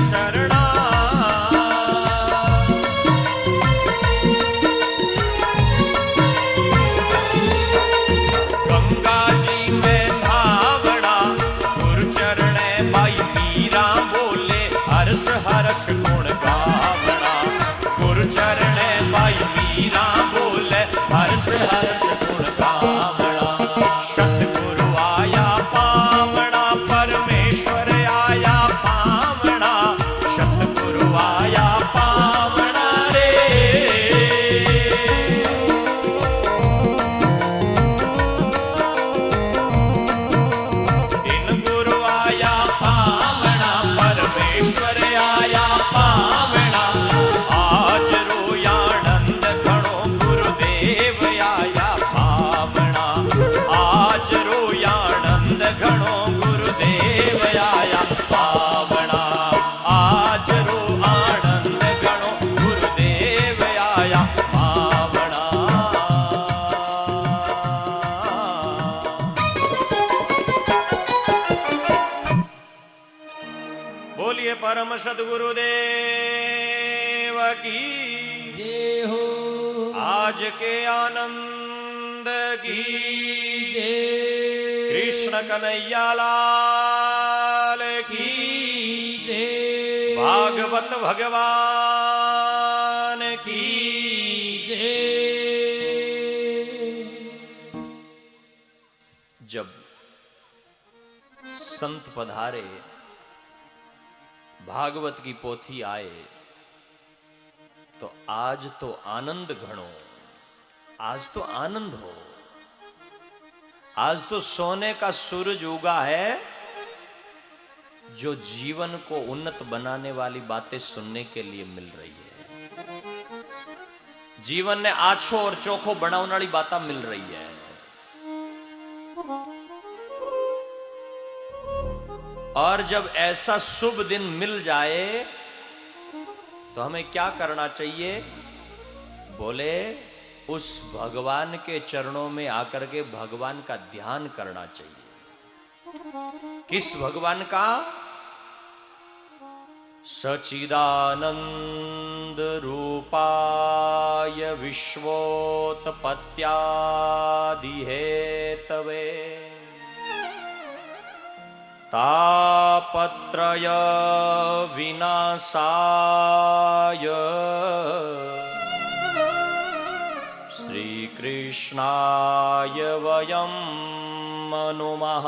Speaker 1: शरणा। गंगा जी में धावना गुरु चरणे भाई मीरा बोले हर्ष हर्ष गुण गावना। गुरु चरणे भाई मीरा बोले हर्ष हर्ष गुण गावना। सतगुरु आया पावना परमेश्वर आया पावना। सतगुरु आया पावना रे। दिन गुरु आया पावना परमेश्वर आया पावना। आज रोया आनंद घणो गुरुदेव आया पावना। आज रोया आनंद घणो गुरुदेव आया पावना। आज रो आनंद घणो गुरुदेव आया पावना। बोलिए परम सदगुरुदेव की
Speaker 2: जय हो।
Speaker 1: आज के आनंद की
Speaker 2: जय।
Speaker 1: कृष्ण कन्हैया लाल की
Speaker 2: जय।
Speaker 1: भागवत भगवान की
Speaker 2: जय।
Speaker 1: जब संत पधारे भागवत की पोथी आए तो आज तो आनंद घणो। आज तो आनंद हो। आज तो सोने का सूरज उगा है जो जीवन को उन्नत बनाने वाली बातें सुनने के लिए मिल रही है। जीवन ने आछो और चोखो बनाने वाली बातें मिल रही है। और जब ऐसा शुभ दिन मिल जाए तो हमें क्या करना चाहिए? बोले उस भगवान के चरणों में आकर के भगवान का ध्यान करना चाहिए। किस भगवान का? सच्चिदानंद रूपाय विश्वोत्पत्त्यादि हेतवे तापत्रय विनाशाय श्री कृष्णाय वयं नमः।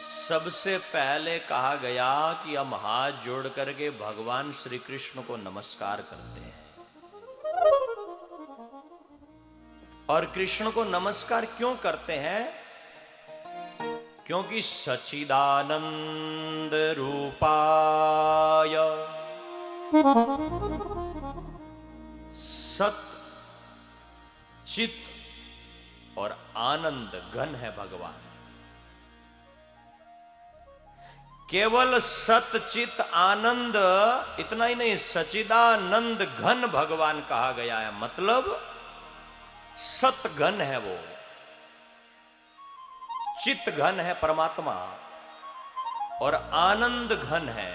Speaker 1: सबसे पहले कहा गया कि हम हाथ जोड़ करके भगवान श्री कृष्ण को नमस्कार करते हैं। और कृष्ण को नमस्कार क्यों करते हैं? क्योंकि सच्चिदानंद रूपाय सत चित और आनंद घन है भगवान। केवल सत चित आनंद इतना ही नहीं, सच्चिदानंद घन भगवान कहा गया है। मतलब सत घन है वो, चित घन है परमात्मा और आनंद घन है।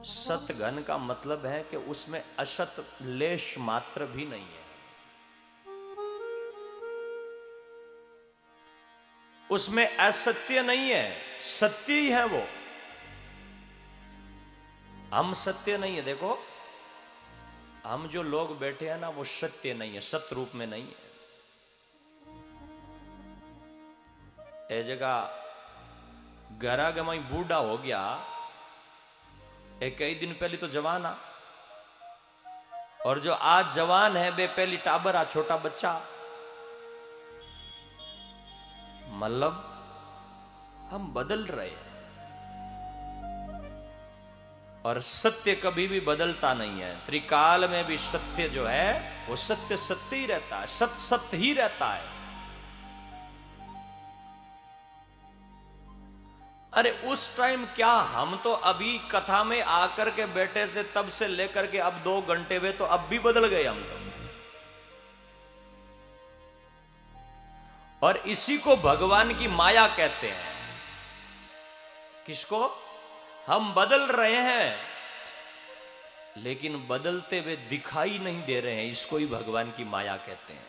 Speaker 1: सत घन का मतलब है कि उसमें असत लेश मात्र भी नहीं है। उसमें असत्य नहीं है, सत्य ही है वो। हम सत्य नहीं है। देखो हम जो लोग बैठे हैं ना वो सत्य नहीं है, सत्य रूप में नहीं है। ए जगह गरा गमाई बूढ़ा हो गया, एक कई दिन पहले तो जवान आ, और जो आज जवान है बे पहली टाबर आ छोटा बच्चा। मतलब हम बदल रहे हैं और सत्य कभी भी बदलता नहीं है। त्रिकाल में भी सत्य जो है वो सत्य सत्य ही रहता है, सत्य सत्य ही रहता है। अरे उस टाइम क्या, हम तो अभी कथा में आकर के बैठे थे तब से लेकर के अब 2 घंटे हुए तो अब भी बदल गए हम तो। और इसी को भगवान की माया कहते हैं। किसको? हम बदल रहे हैं लेकिन बदलते हुए दिखाई नहीं दे रहे हैं, इसको ही भगवान की माया कहते हैं।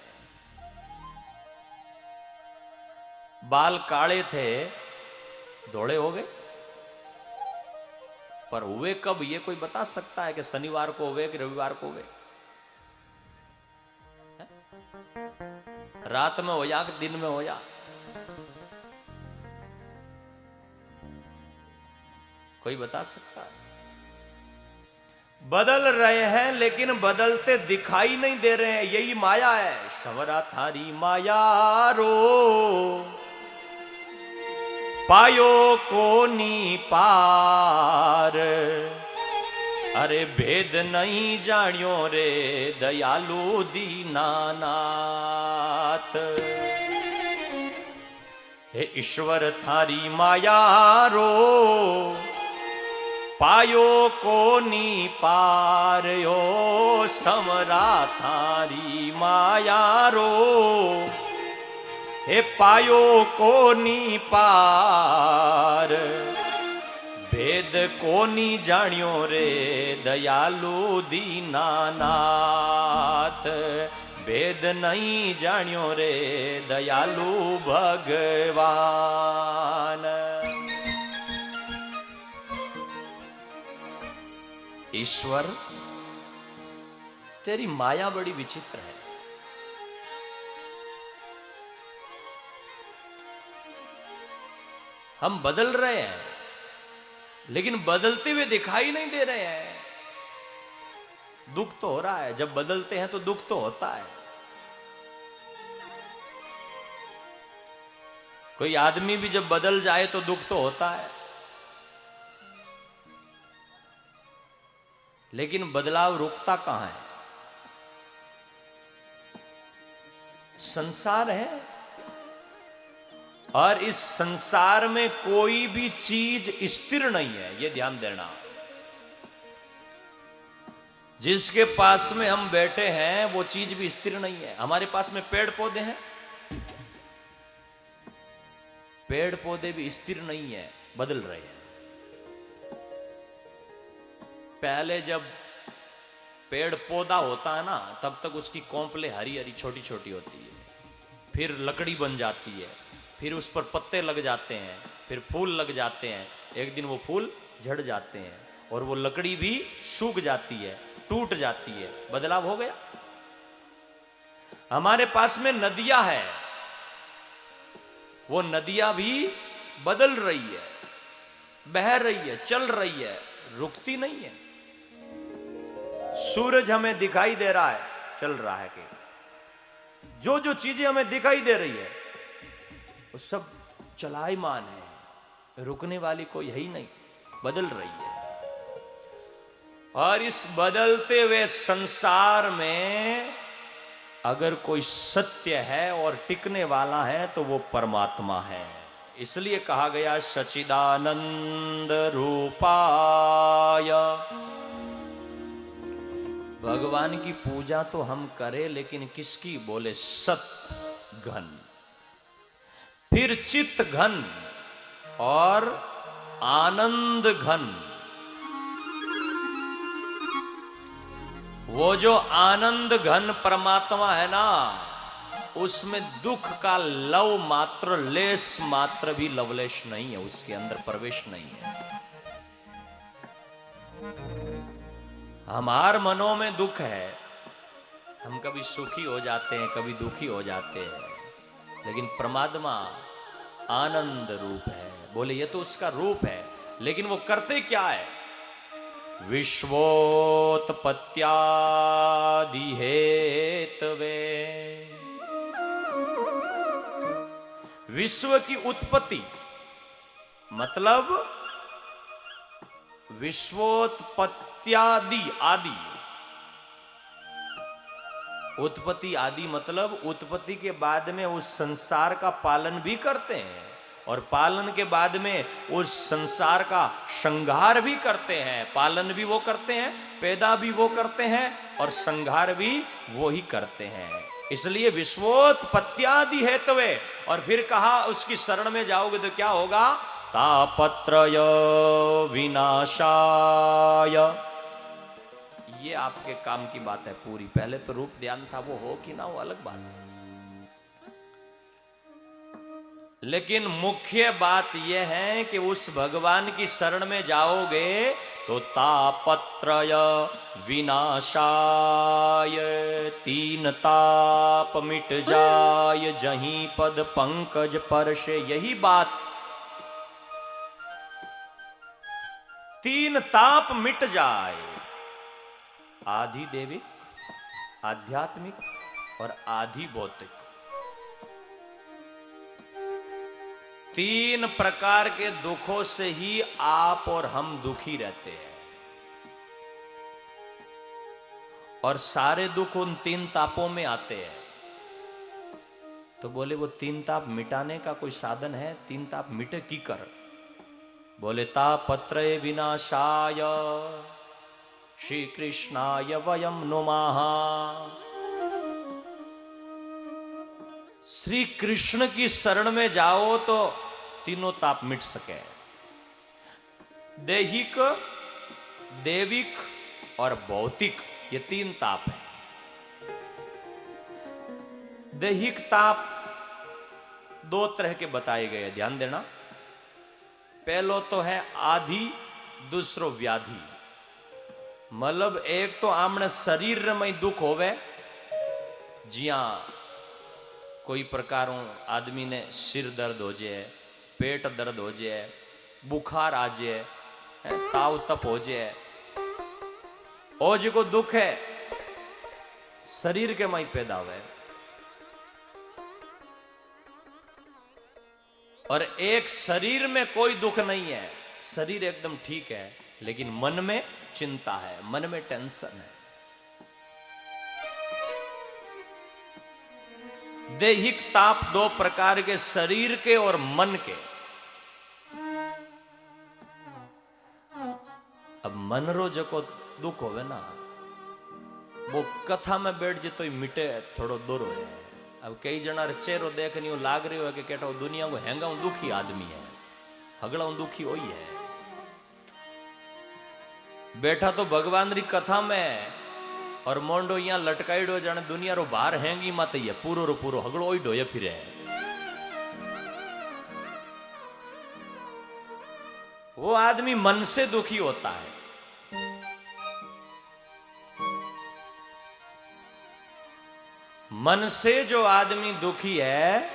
Speaker 1: बाल काले थे, धोड़े हो गए, पर हुए कब ये कोई बता सकता है कि शनिवार को हुए कि रविवार को हुए? रात में हो या कि दिन में हो या? कोई बता सकता है? बदल रहे हैं लेकिन बदलते दिखाई नहीं दे रहे हैं, यही माया है। शवरा थारी माया रो पायो कोनी पार, अरे भेद नहीं जानियो रे दयालु दीनानाथ। हे ईश्वर थारी माया रो पायो कोनी पार, यो समरा थारी माया रो हे पायो कोनी पार, भेद कोनी जानियो रे दयालु दीनानाथ। भेद नहीं जानियो रे दयालु भगवान। ईश्वर तेरी माया बड़ी विचित्र है। हम बदल रहे हैं लेकिन बदलते हुए दिखाई नहीं दे रहे हैं। दुख तो हो रहा है, जब बदलते हैं तो दुख तो होता है। कोई आदमी भी जब बदल जाए तो दुख तो होता है, लेकिन बदलाव रुकता कहां है? संसार है और इस संसार में कोई भी चीज स्थिर नहीं है, यह ध्यान देना। जिसके पास में हम बैठे हैं वो चीज भी स्थिर नहीं है। हमारे पास में पेड़ पौधे हैं, पेड़ पौधे भी स्थिर नहीं है, बदल रहे हैं। पहले जब पेड़ पौधा होता है ना, तब तक उसकी कोंपले हरी हरी छोटी छोटी होती है, फिर लकड़ी बन जाती है, फिर उस पर पत्ते लग जाते हैं, फिर फूल लग जाते हैं। एक दिन वो फूल झड़ जाते हैं और वो लकड़ी भी सूख जाती है, टूट जाती है। बदलाव हो गया। हमारे पास में नदियां हैं, वो नदियां भी बदल रही है, बह रही है, चल रही है, रुकती नहीं है। सूरज हमें दिखाई दे रहा है, चल रहा है कि जो जो चीजें हमें दिखाई दे रही है वो सब चलायमान है, रुकने वाली कोई है ही नहीं, बदल रही है। और इस बदलते हुए संसार में अगर कोई सत्य है और टिकने वाला है तो वो परमात्मा है। इसलिए कहा गया सच्चिदानंद रूपाय। भगवान की पूजा तो हम करें, लेकिन किसकी? बोले सत घन, फिर चित्त घन और आनंद घन। वो जो आनंद घन परमात्मा है ना, उसमें दुख का लव मात्र, लेस मात्र भी लवलेश नहीं है, उसके अंदर प्रवेश नहीं है। हमार मनों में दुख है, हम कभी सुखी हो जाते हैं, कभी दुखी हो जाते हैं, लेकिन परमात्मा आनंद रूप है। बोले ये तो उसका रूप है, लेकिन वो करते क्या है? विश्वोत्पत्त्यादि हेतवे। विश्व की उत्पत्ति मतलब विश्वोत्पत्त्यादि, आदि। उत्पत्ति आदि मतलब उत्पत्ति के बाद में उस संसार का पालन भी करते हैं, और पालन के बाद में उस संसार का संहार भी करते हैं। पालन भी वो करते हैं, पैदा भी वो करते हैं, और संहार भी वो ही करते हैं। इसलिए विश्वोत्पत्त्यादि हेतवे, और फिर कहा उसकी शरण में जाओगे तो क्या होगा? तापत्रय विनाशाय। ये आपके काम की बात है पूरी। पहले तो रूप ध्यान था, वो हो कि ना हो अलग बात है, लेकिन मुख्य बात यह है कि उस भगवान की शरण में जाओगे तो तापत्रय विनाशाय, तीन ताप मिट जाय जहीं पद पंकज परशे। यही बात, तीन ताप मिट जाए, आधि देविक, आध्यात्मिक और आधि भौतिक। तीन प्रकार के दुखों से ही आप और हम दुखी रहते हैं, और सारे दुख उन तीन तापों में आते हैं। तो बोले वो तीन ताप मिटाने का कोई साधन है? तीन ताप मिटे की कर? बोले तापत्रय विनाशाय श्री कृष्णाय वयम नुमाः। श्री कृष्ण की शरण में जाओ तो तीनों ताप मिट सके। दैहिक, देविक और भौतिक, ये तीन ताप हैं। दैहिक ताप दो तरह के बताए गए, ध्यान देना। पहलो तो है आधि, दूसरो व्याधि। मतलब एक तो आमने शरीर में दुख होवे, जिया कोई प्रकारों आदमी ने सिर दर्द हो जाए, पेट दर्द हो जाए, बुखार आ जाए, ताव तप हो जाए, और जो दुख है शरीर के में पैदा हुए। और एक शरीर में कोई दुख नहीं है, शरीर एकदम ठीक है, लेकिन मन में चिंता है, मन में टेंशन है। दैहिक ताप दो प्रकार के, शरीर के और मन के। अब मन रो जो दुख होवे ना, वो कथा में बैठ जे तो ही मिटे थोड़ो दूर हो। अब कई जना चेहरो देख नहीं लाग रही हो कि केटो दुनिया को हैंगा दुखी आदमी है, हगड़ा दुखी हो ही है। बैठा तो भगवान री कथा में और मोंडो यहाँ लटकाईडो जाने दुनिया रो बाहर हैंगी मत ही है, पूरो रो पूरो हगड़ो ही डोये फिरे। वो आदमी मन से दुखी होता है। मन से जो आदमी दुखी है,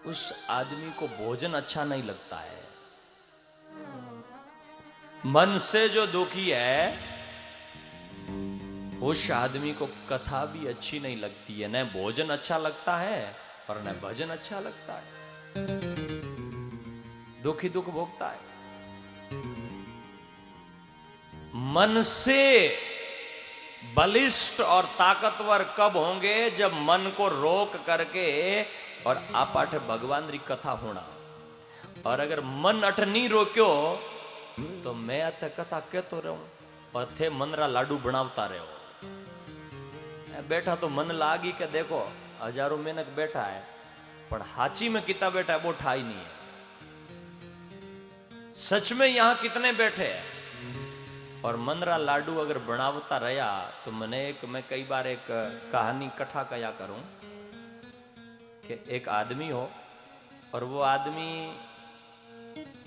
Speaker 1: उस आदमी को भोजन अच्छा नहीं लगता है। मन से जो दुखी है, उस आदमी को कथा भी अच्छी नहीं लगती है, न भोजन अच्छा लगता है और न भजन अच्छा लगता है। दुखी दुख भोगता है। मन से बलिष्ठ और ताकतवर कब होंगे? जब मन को रोक करके और आपाठे भगवान री कथा होना। और अगर मन अठ नहीं रोक्यो तो मैं अथे कथा कहतो रहूं, पथे मनरा लाडू बनावता रहो। बैठा तो मन लागी के देखो हजारों मेहनत बैठा है, पर हाची में कितना बैठा है वो ठाई नहीं है। सच में यहां कितने बैठे हैं? और मनरा लाडू अगर बनावता रहा तो मैं कई बार एक कहानी कथा कया करूं कि एक आदमी हो और वो आदमी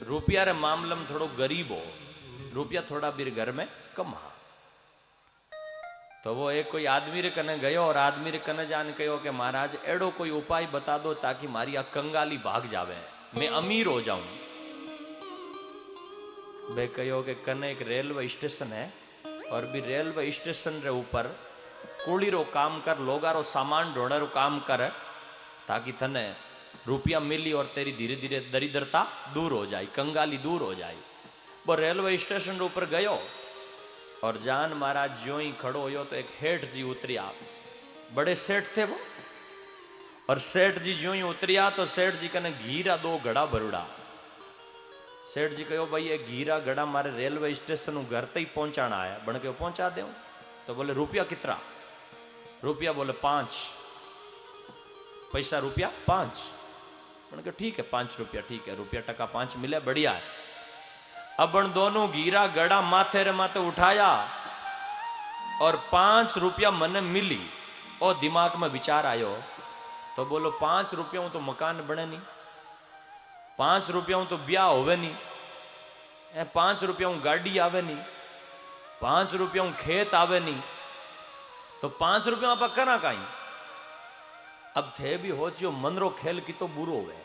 Speaker 1: रुपया रे मामले में थोड़ो गरीब हो, रुपया थोड़ा भी घर में कम हा। तो वो एक कोई आदमी रे कने गयो और आदमी रे कने जान कहो कि महाराज एड़ो कोई उपाय बता दो ताकि मारी आ कंगाली भाग जावे, मैं अमीर हो जाऊं। वे कहो कि कने एक रेलवे स्टेशन है और भी रेलवे स्टेशन रे ऊपर कूड़ी रो काम कर, लोगा रो सामान ढोने रो काम कर, ताकि थने रुपया मिली और तेरी धीरे धीरे दरिद्रता दूर हो जाए, कंगाली दूर हो जाए। वो रेलवे स्टेशन रे ऊपर गयो और जान महाराज ज्यों ही खड़ो हो तो एक हेठ जी उतरिया। बड़े सेठ थे वो, और सेठ जी ज्यों ही उतरिया तो सेठ जी कने घीरा दो घड़ा भरुड़ा। सेठ जी कहो भाई ये घीरा घड़ा मारे रेलवे स्टेशन घर तक पहुंचाना है, बन के पहुंचा दे। तो बोले रुपया कितना? रुपया बोले 5। पैसा रुपया 5। मैंने कहा ठीक है 5 रुपया ठीक है, रुपया टका 5 मिले बढ़िया है। अब दोनों गिरा गड़ा माथे रे माथे उठाया और 5 रुपया मने मिली और दिमाग में विचार आयो तो बोलो 5 रुपया हूं तो मकान बने नहीं, 5 रुपया हूं तो ब्याह होवे नहीं, 5 रुपया हूं गाड़ी आवे नहीं, 5 रुपया हूं खेत आवे नहीं, तो 5 रुपया आप करा कहीं। अब थे भी हो चियो मनरो खेल की तो बुरो हुए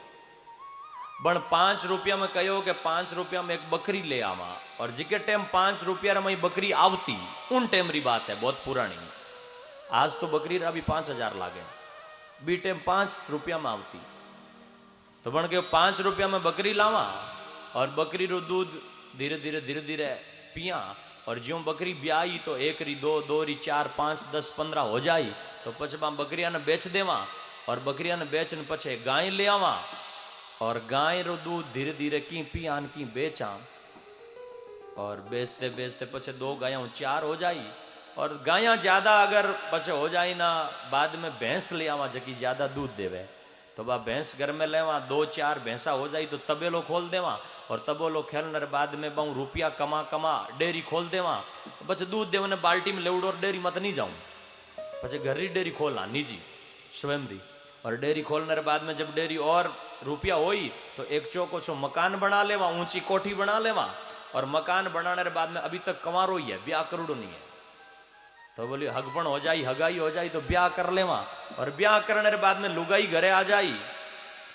Speaker 1: बण 5 रुपया में कहो कि 5 रुपया में एक बकरी ले आवा और जिके टाइम 5 रुपया में बकरी आवती उन टाइम री बात है, बहुत पुरानी। आज तो बकरी रा भी 5000 लागे, बी टाइम 5 रुपया में आवती तो बन के 5 रुपया में बकरी लावा और बकरी रो दूध धीरे धीरे धीरे धीरे पिया और ज्यों बकरी ब्याई तो 1 री 2 2 री 4 5 10 15 हो जाई तो पछबा बकरिया ने बेच देवा और बकरिया ने बेचने पछे गाय ले आवा और गाय रो दूध धीरे धीरे की पियान की बेचा और बेचते बेचते पछे 2 गायां 4 हो जाई और गायां ज्यादा अगर पछे हो जाई ना बाद में भैंस ले आवा जकी ज्यादा दूध देवे तो बा भैंस घर में लेवा 2 4 भैंसा हो जाई तो तबेलो खोल देवा और तबेलो खेलने बाद में बहु रुपया कमा कमा डेयरी खोल देवा पछे दूध देवने बाल्टी में लेवड़ो और डेयरी मत नहीं जाऊं पछे घर री डेयरी खोलना निजी स्वयं दी और डेयरी खोलने के बाद में जब डेयरी और रुपया होई तो एक चौको छो मकान बना लेवा, ऊंची कोठी बना लेवा और मकान बनाने के बाद में अभी तक कमारो ही है, ब्याह करोड़ो नहीं है तो बोली हगपण हो जाई हगाई हो जाई तो ब्याह कर लेवा और ब्याह करने के बाद में लुगाई घरे आ जाई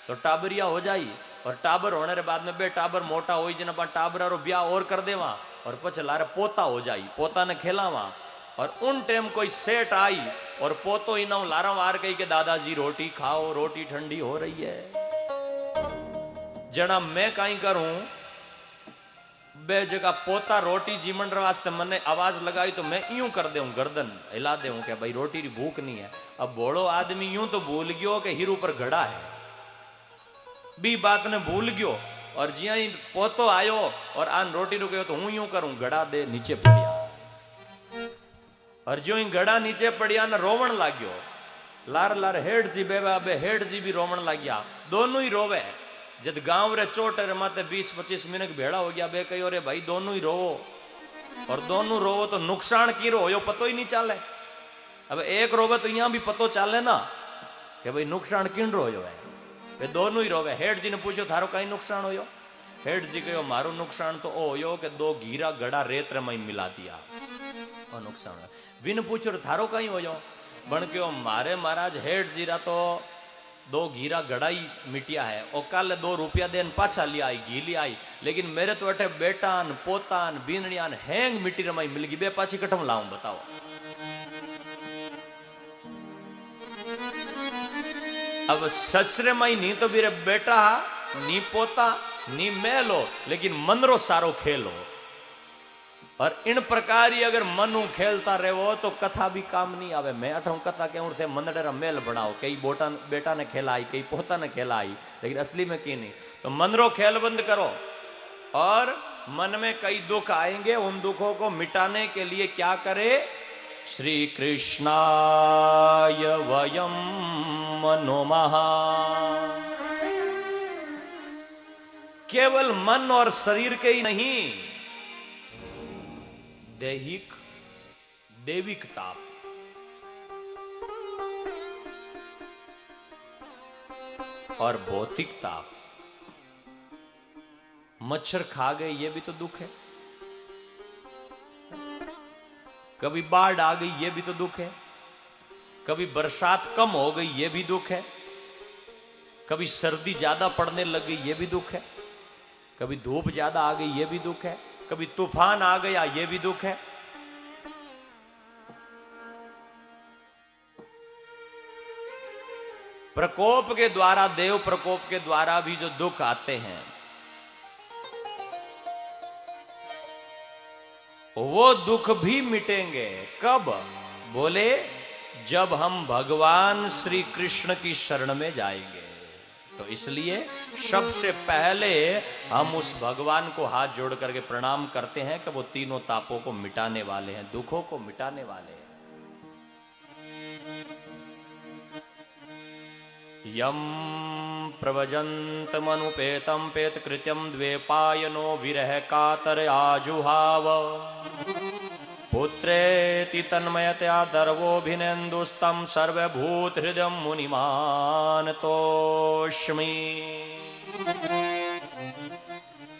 Speaker 1: तो टाबरिया हो जाई और टाबर होने के बाद में 2 टाबर मोटा हो जिन टाबरा रो ब्याह और कर देवा और पछे लारे पोता हो जाई, पोता ने खेलावा और उन टाइम कोई सेठ आई और पोतो ही ना लारा वार कही के दादाजी रोटी खाओ, रोटी ठंडी हो रही है। जना मैं कहीं करूं बे जगह पोता रोटी जीवन वास्ते मैंने आवाज लगाई तो मैं यूं कर दूं, गर्दन हिला दूं कि भाई रोटी की भूख नहीं है। अब बोलो आदमी यूं तो भूल गयो कि हीरो पर घड़ा है, बी बात ने भूल गयो और जिया ही पोतो आयो और आन रोटी रुके तो हूं यूं करूं घड़ा दे नीचे पड़िया और जो ही घड़ा नीचे पड़िया न रोवण लाग्यो लार लार हेठ जी बेवा बे हेठ जी भी रोवण लाग्या, दोनों ही रोवे। जब गांव रे चोटे रे माते 20-25 मिनट भेड़ा हो गया बे कहो रे भाई दोनों ही रोवो और दोनों रोवो तो नुकसान की रो यो पतो ही नहीं चाले। अब एक रोवे तो यहाँ भी पतो चाले ना कि भाई नुकसान किन रो है, वे दोनों ही रोवे। हेठ जी ने पूछो थारो कई नुकसान होयो? हेठ जी कहो मारो नुकसान तो ओ होयो कि 2 घीरा गड़ा रेत रे मई मिला दिया और नुकसान है। विन पूछो थारो कहीं होयो? बन के मारे महाराज हेठ जीरा तो 2 घीरा गड़ाई मिटिया है और कल 2 रुपया देन पाछा लिया आई घी लिया आई, लेकिन मेरे तो अठे बेटान पोतान बीनड़ियान हैंग मिट्टी रमाई मिल गई, बे पाछी कठम लाऊं बताओ। अब सचरे माई नहीं तो बीरे बेटा नी पोता नी मेलो लेकिन मनरो सारो खेलो और इन प्रकार ही अगर मनु खेलता रहो तो कथा भी काम नहीं आवे। मैं अठों कथा के थे मनडेरा मेल बनाओ, कई बोटा बेटा ने खेलाई कई पोता ने खेलाई, लेकिन असली में की नहीं। तो मनरो खेल बंद करो और मन में कई दुख आएंगे, उन दुखों को मिटाने के लिए क्या करे? श्री कृष्णाय वयम मनोमः। केवल मन और शरीर के ही नहीं, दैहिक देविक ताप और भौतिक ताप। मच्छर खा गए ये भी तो दुख है, कभी बाढ़ आ गई ये भी तो दुख है, कभी बरसात कम हो गई ये भी दुख है, कभी सर्दी ज्यादा पड़ने लग गई ये भी दुख है, कभी धूप ज्यादा आ गई ये भी दुख है, कभी तूफान आ गया ये भी दुख है। प्रकोप के द्वारा, देव प्रकोप के द्वारा भी जो दुख आते हैं वो दुख भी मिटेंगे। कब? बोले जब हम भगवान श्री कृष्ण की शरण में जाएंगे। तो इसलिए सबसे पहले हम उस भगवान को हाथ जोड़ करके प्रणाम करते हैं कि वो तीनों तापों को मिटाने वाले हैं, दुखों को मिटाने वाले हैं। यम प्रवजन्तमनुपेतं पेतकृत्यं द्वेपायनो विरह कातर आजुहाव पुत्रेति तन्मयतया दर्वोऽभिनेन्दुस्तं सर्वभूत हृदय मुनिमान तोष्मि।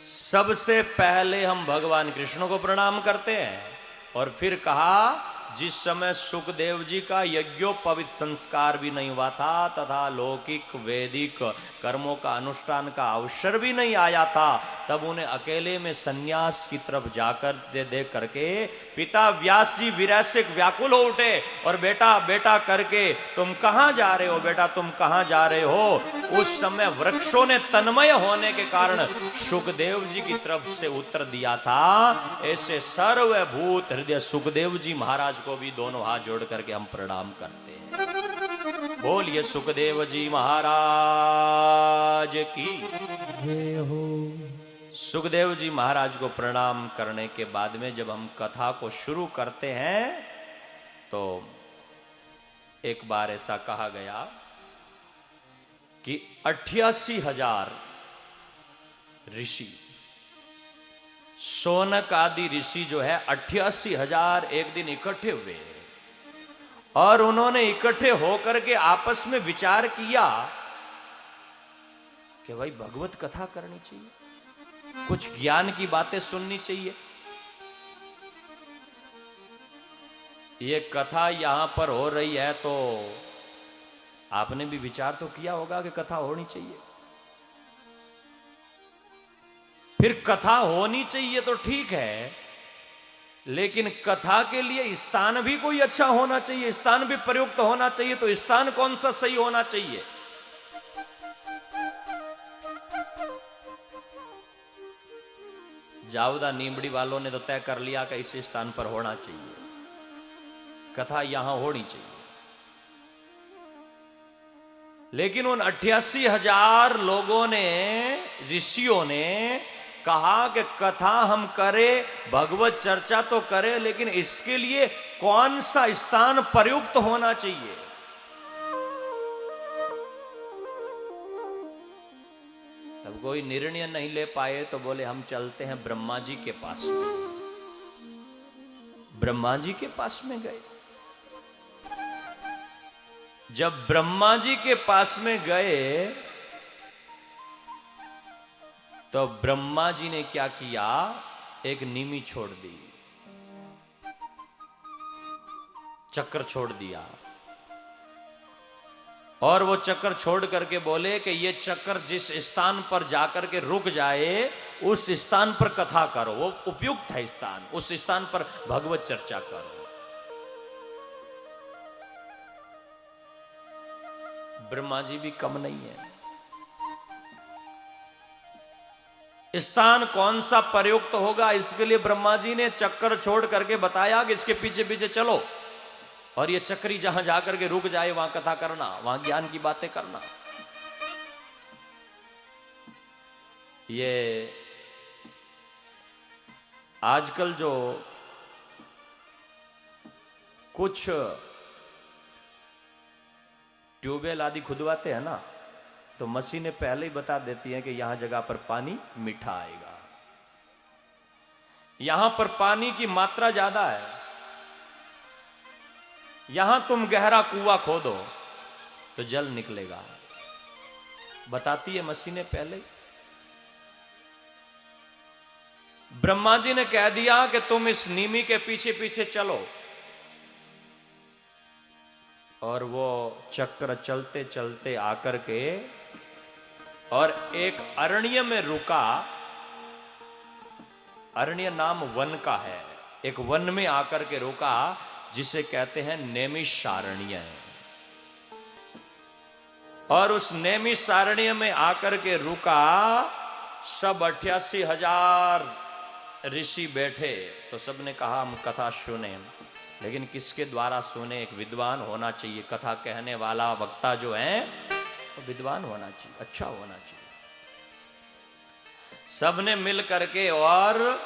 Speaker 1: सबसे पहले हम भगवान कृष्ण को प्रणाम करते हैं और फिर कहा जिस समय सुखदेव जी का यज्ञोपवीत संस्कार भी नहीं हुआ था तथा लौकिक वैदिक कर्मों का अनुष्ठान का अवसर भी नहीं आया था, तब उन्हें अकेले में सन्यास की तरफ जाकर दे करके पिता व्यास जी विरह से व्याकुल हो उठे और बेटा बेटा करके तुम कहां जा रहे हो, बेटा तुम कहां जा रहे हो। उस समय वृक्षों ने तन्मय होने के कारण सुखदेव जी की तरफ से उत्तर दिया था। ऐसे सर्वभूत हृदय सुखदेव जी महाराज को भी दोनों हाथ जोड़ करके हम प्रणाम करते हैं। बोलिए सुखदेव जी महाराज की
Speaker 2: जय हो।
Speaker 1: सुखदेव जी महाराज को प्रणाम करने के बाद में जब हम कथा को शुरू करते हैं तो एक बार ऐसा कहा गया कि 88,000 ऋषि, शौनक आदि ऋषि जो है 88,000 एक दिन इकट्ठे हुए और उन्होंने इकट्ठे होकर के आपस में विचार किया कि भाई भगवत कथा करनी चाहिए, कुछ ज्ञान की बातें सुननी चाहिए। ये कथा यहां पर हो रही है तो आपने भी विचार तो किया होगा कि कथा होनी चाहिए। फिर कथा होनी चाहिए तो ठीक है, लेकिन कथा के लिए स्थान भी कोई अच्छा होना चाहिए, स्थान भी प्रयुक्त होना चाहिए। तो स्थान कौन सा सही होना चाहिए? जावदा नीमड़ी वालों ने तो तय कर लिया कि इस स्थान पर होना चाहिए, कथा यहां होनी चाहिए। लेकिन उन 88,000 लोगों ने, ऋषियों ने कहा कि कथा हम करें, भगवत चर्चा तो करें, लेकिन इसके लिए कौन सा स्थान प्रयुक्त होना चाहिए। तब कोई निर्णय नहीं ले पाए तो बोले हम चलते हैं ब्रह्मा जी के पास में। ब्रह्मा जी के पास में गए। जब ब्रह्मा जी के पास में गए तो ब्रह्मा जी ने क्या किया, एक नीमी छोड़ दी, चक्र छोड़ दिया और वो चक्र छोड़ करके बोले कि ये चक्र जिस स्थान पर जाकर के रुक जाए उस स्थान पर कथा करो, वो उपयुक्त है स्थान, उस स्थान पर भगवत चर्चा करो। ब्रह्मा जी भी कम नहीं है। स्थान कौन सा प्रयुक्त होगा इसके लिए ब्रह्मा जी ने चक्कर छोड़ करके बताया कि इसके पीछे पीछे चलो और ये चक्री जहां जाकर के रुक जाए वहां कथा करना, वहां ज्ञान की बातें करना। ये आजकल जो कुछ ट्यूबवेल आदि खुदवाते हैं ना, तो मशीनें पहले ही बता देती हैं कि यहां जगह पर पानी मीठा आएगा, यहां पर पानी की मात्रा ज्यादा है, यहां तुम गहरा कुआं खोदो तो जल निकलेगा, बताती है मशीनें पहले। ब्रह्मा जी ने कह दिया कि तुम इस नीमी के पीछे पीछे चलो, और वो चक्र चलते चलते आकर के और एक अरण्य में रुका। अरण्य नाम वन का है, एक वन में आकर के रुका जिसे कहते हैं नैमिषारण्य। और उस नैमिषारण्य में आकर के रुका, सब 88,000 ऋषि बैठे तो सबने कहा हम कथा सुने, लेकिन किसके द्वारा सुने, एक विद्वान होना चाहिए, कथा कहने वाला वक्ता जो है वो विद्वान होना चाहिए, अच्छा होना चाहिए। सबने मिल करके और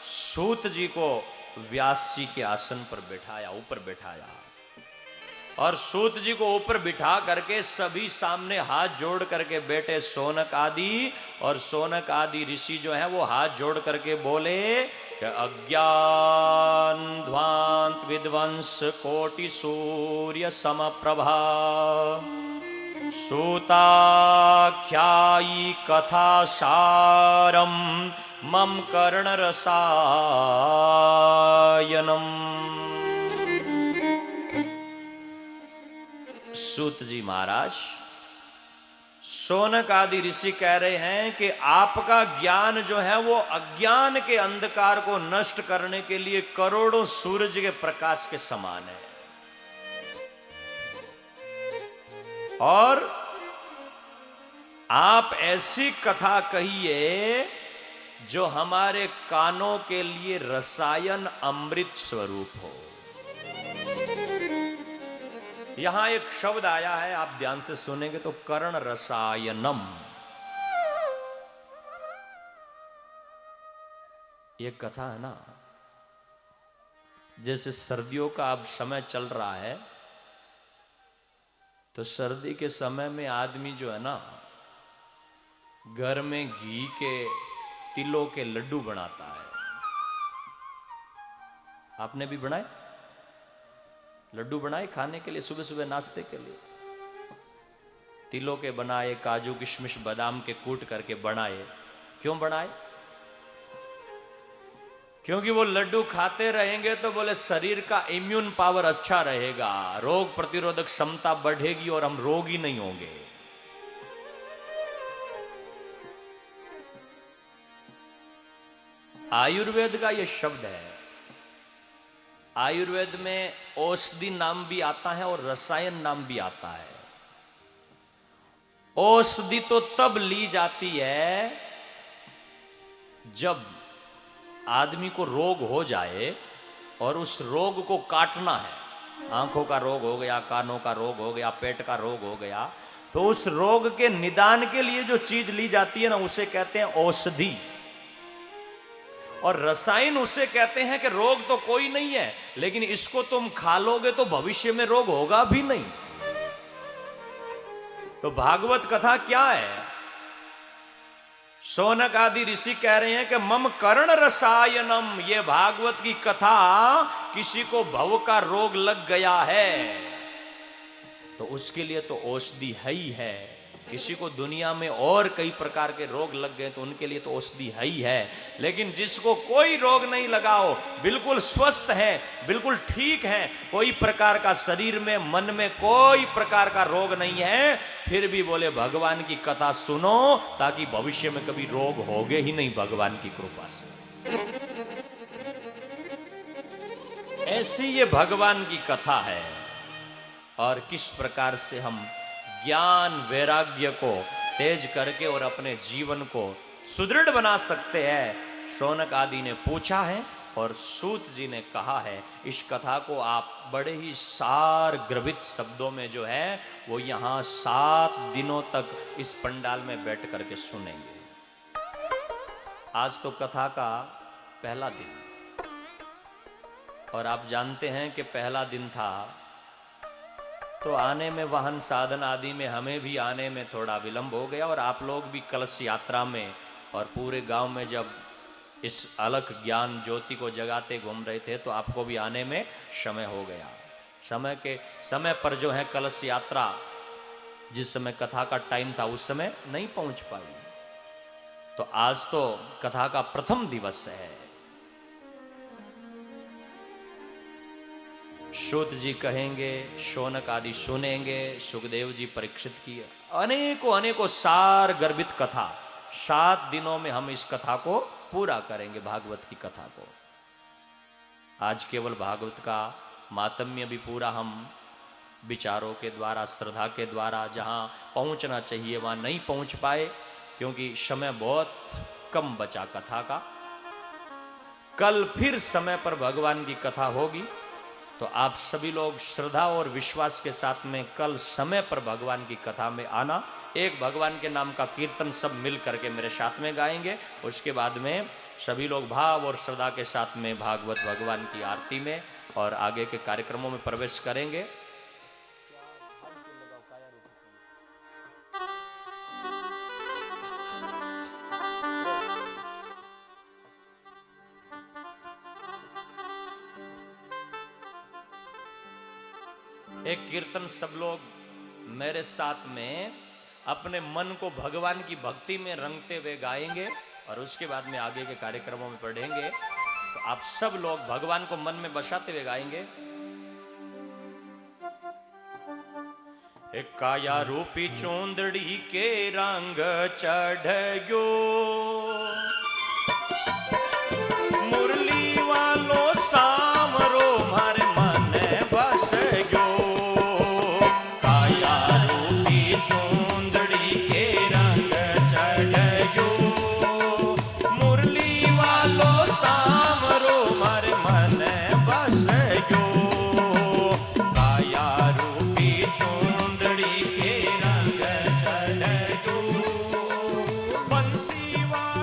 Speaker 1: सूत जी को व्यास जी के आसन पर बैठाया, ऊपर बैठाया। और सूत जी को ऊपर बिठा करके सभी सामने हाथ जोड़ करके बैठे शौनक आदि, और शौनक आदि ऋषि जो है वो हाथ जोड़ करके बोले कि अज्ञान ध्वांत विध्वंस कोटि सूर्य समप्रभा सूताख्यायी कथा सारम मम कर्ण रसायनम। सूत जी महाराज, शौनक आदि ऋषि कह रहे हैं कि आपका ज्ञान जो है वो अज्ञान के अंधकार को नष्ट करने के लिए करोड़ों सूरज के प्रकाश के समान है, और आप ऐसी कथा कहिए जो हमारे कानों के लिए रसायन अमृत स्वरूप हो। यहां एक शब्द आया है, आप ध्यान से सुनेंगे तो कर्ण रसायनम। ये कथा है ना, जैसे सर्दियों का अब समय चल रहा है, तो सर्दी के समय में आदमी जो है ना घर में घी के तिलों के लड्डू बनाता है। आपने भी बनाए लड्डू? बनाए खाने के लिए, सुबह सुबह नाश्ते के लिए तिलों के बनाए, काजू किशमिश बादाम के कूट करके बनाए। क्यों बनाए? क्योंकि वो लड्डू खाते रहेंगे तो बोले शरीर का इम्यून पावर अच्छा रहेगा, रोग प्रतिरोधक क्षमता बढ़ेगी और हम रोगी नहीं होंगे। आयुर्वेद का यह शब्द है। आयुर्वेद में औषधि नाम भी आता है और रसायन नाम भी आता है। औषधि तो तब ली जाती है जब आदमी को रोग हो जाए और उस रोग को काटना है। आंखों का रोग हो गया, कानों का रोग हो गया, पेट का रोग हो गया, तो उस रोग के निदान के लिए जो चीज ली जाती है ना, उसे कहते हैं औषधि। और रसायन उसे कहते हैं कि रोग तो कोई नहीं है, लेकिन इसको तुम खा लोगे तो भविष्य में रोग होगा भी नहीं। तो भागवत कथा क्या है? शौनक आदि ऋषि कह रहे हैं कि मम कर्ण रसायनम, ये भागवत की कथा किसी को भव का रोग लग गया है तो उसके लिए तो औषधि है ही है। किसी को दुनिया में और कई प्रकार के रोग लग गए तो उनके लिए तो औषधि है ही है। लेकिन जिसको कोई रोग नहीं लगा हो, बिल्कुल स्वस्थ है, बिल्कुल ठीक है, कोई प्रकार का शरीर में मन में कोई प्रकार का रोग नहीं है, फिर भी बोले भगवान की कथा सुनो ताकि भविष्य में कभी रोग होगे ही नहीं भगवान की कृपा से। ऐसी ये भगवान की कथा है। और किस प्रकार से हम ज्ञान वैराग्य को तेज करके और अपने जीवन को सुदृढ़ बना सकते हैं, शौनक आदि ने पूछा है और सूत जी ने कहा है। इस कथा को आप बड़े ही सार ग्रभित शब्दों में जो है वो यहाँ 7 दिनों तक इस पंडाल में बैठ करके सुनेंगे। आज तो कथा का पहला दिन, और आप जानते हैं कि पहला दिन था तो आने में वाहन साधन आदि में हमें भी आने में थोड़ा विलंब हो गया, और आप लोग भी कलश यात्रा में और पूरे गांव में जब इस अलख ज्ञान ज्योति को जगाते घूम रहे थे तो आपको भी आने में समय हो गया। समय पर जो है कलश यात्रा जिस समय कथा का टाइम था उस समय नहीं पहुंच पाई। तो आज तो कथा का प्रथम दिवस है। सूत जी कहेंगे, शौनक आदि सुनेंगे, सुखदेव जी परीक्षित की अनेकों सार गर्भित कथा 7 दिनों में हम इस कथा को पूरा करेंगे, भागवत की कथा को। आज केवल भागवत का मातम्य भी पूरा हम विचारों के द्वारा, श्रद्धा के द्वारा जहां पहुंचना चाहिए वहां नहीं पहुंच पाए, क्योंकि समय बहुत कम बचा कथा का। कल फिर समय पर भगवान की कथा होगी, तो आप सभी लोग श्रद्धा और विश्वास के साथ में कल समय पर भगवान की कथा में आना। एक भगवान के नाम का कीर्तन सब मिल करके मेरे साथ में गाएंगे। उसके बाद में सभी लोग भाव और श्रद्धा के साथ में भागवत भगवान की आरती में और आगे के कार्यक्रमों में प्रवेश करेंगे। एक कीर्तन सब लोग मेरे साथ में अपने मन को भगवान की भक्ति में रंगते हुए गाएंगे और उसके बाद में आगे के कार्यक्रमों में पढ़ेंगे। तो आप सब लोग भगवान को मन में बसाते हुए गाएंगे। एक काया रूपी चोंदड़ी के रंग चढ़ मुरली वालो सामरो मारे मन बस गयो। काया रूपी चोंदड़ी के रंग चढ़ मुरली वालो सामरो मारे मन बस गयो। काया रूपी चोंदड़ी के रंग चढ़ बंसी वाला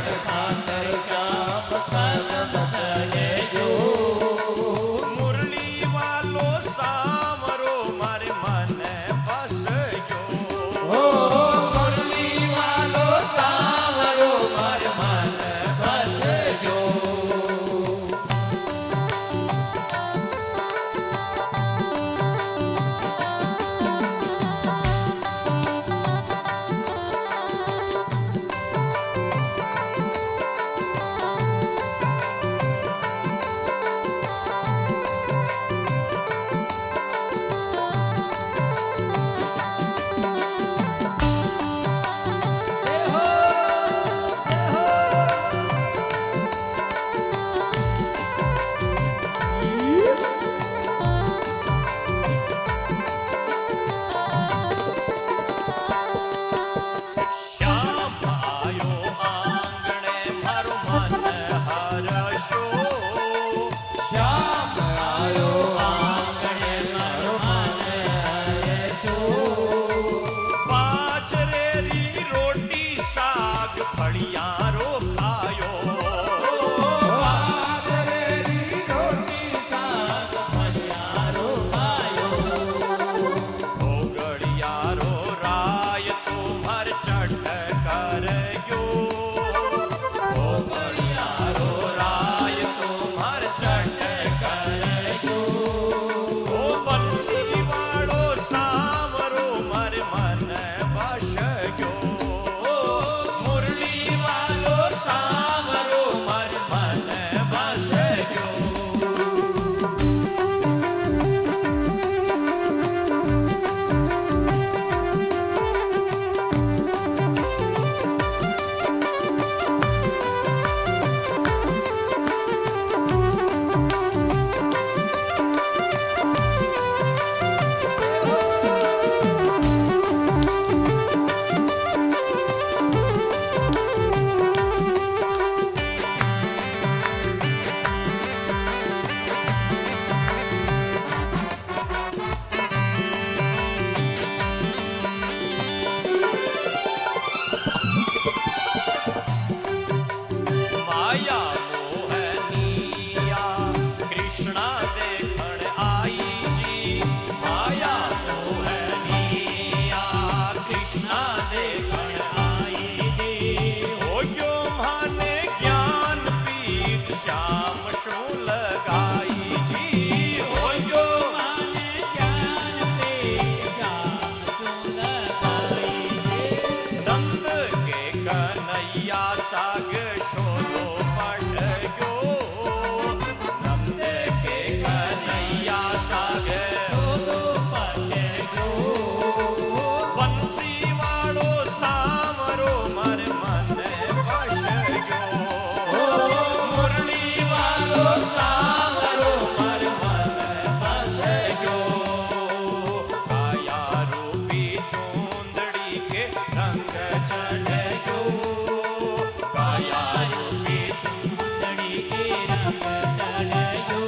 Speaker 2: શ્યામ ખાતર શ્યામ કદમ ચલે જો
Speaker 1: મુરલી વાલો સામરો મારે મને બસજો
Speaker 2: ઓ મુરલી વાલો સાવરો માર મન બસજો
Speaker 1: શ્યામ આયો આંગણે મારું મન હરશો
Speaker 2: શ્યામ આયો આંગણે મારો મન હરશો
Speaker 1: પાંચ રેરી રોટી શાક ફળિયારો ખાયો
Speaker 2: વાદરેરી રોટી શાક ફળિયારો ખાયો
Speaker 1: ઘોગડિયારો રાય તુમર ચટ કરજો
Speaker 2: ઘોગડિયારો રાય તુમર ચટ કરજો
Speaker 1: ઓ બંસી વાળો સામરો મારે મન બસજો
Speaker 2: મુરલી વાલો સાવરો માર મન બસજો
Speaker 1: માયા મોહનિયા કૃષ્ણા દેખણ આઈજી માયા મોહનિયા કૃષ્ણા દેખણ આઈજી હોયો માને જ્ઞાન પીઠ શ્યામ શું લગાઈજી હોયો
Speaker 2: માને જ્ઞાન પે શ્યામ સુંદરાઈ
Speaker 1: નંદ કે કનૈયા સાગ શોધો પટજો નંદ કે કનૈયા સાગ
Speaker 2: સોદો પટજો
Speaker 1: બંસી વાળો સામરો મારે મને બસજો
Speaker 2: મુરલી વાલો સાવરો માર મન બસજો
Speaker 1: કાયા રૂપી ચૂંદડી કે રંગ ચઢજો
Speaker 2: કાયા રૂપી ચૂંદડી કે રંગ ચડજો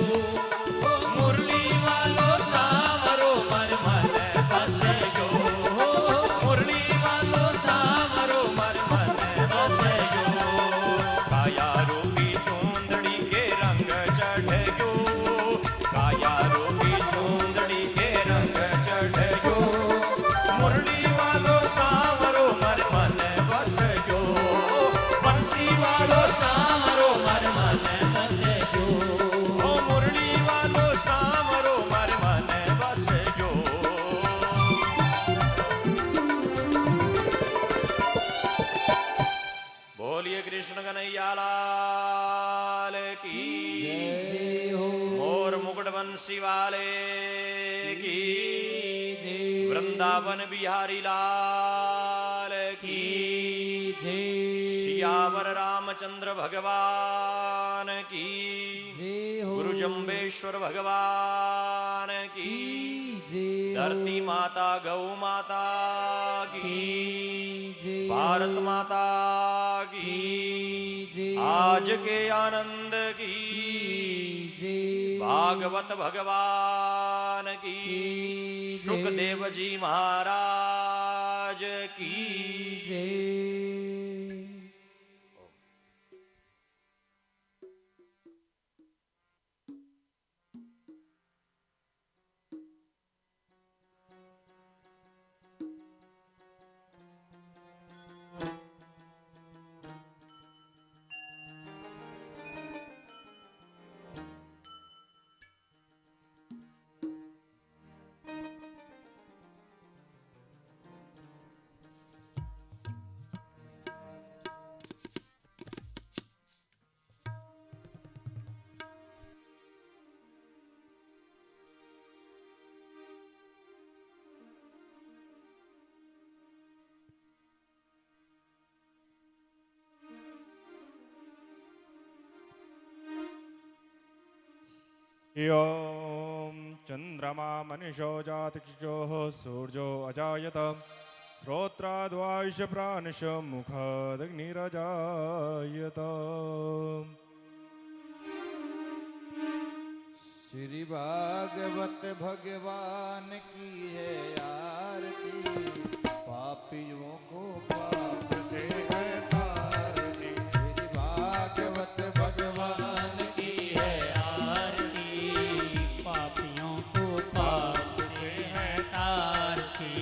Speaker 2: મુરલી વાલો સાવરો માર મન બસજો મુરલી વાલો સાવરો માર મન બસજો
Speaker 1: કાયા રૂપી ચૂંદડી કે રંગ ચઢજો કાયા રૂપી ચૂંદડી કે રંગ ચઢજો મુરલી વાલો સાવરો મર મન બસજો બંસી વાળો
Speaker 2: સાવરો માર મન બસજો
Speaker 1: ઓ મુરલી વાલો સાવરો મર મન બસજો બોલીએ કૃષ્ણ કનૈયા લાલ કી
Speaker 2: જય હો
Speaker 1: मोर मुकुट बंसी वाले की वृंदावन बिहारी लाल की सियावर रामचंद्र भगवान की गुरु जम्बेश्वर भगवान की धरती माता गौ माता की भारत माता की आज के आनंद की भागवत भगवान की सुखदेव जी महाराज की
Speaker 3: ॐ चन्द्रमा मनुषो जातकिशोः सूर्यो अजायत श्रोत्राद्वायुषप्राणश मुखादग्निरजायत।
Speaker 4: श्री भागवत भगवान की है आरती, पापियों को पाप से है तारती। श्री भागवत भगवान
Speaker 2: की है आरती, पापियों को पाप से है तारती।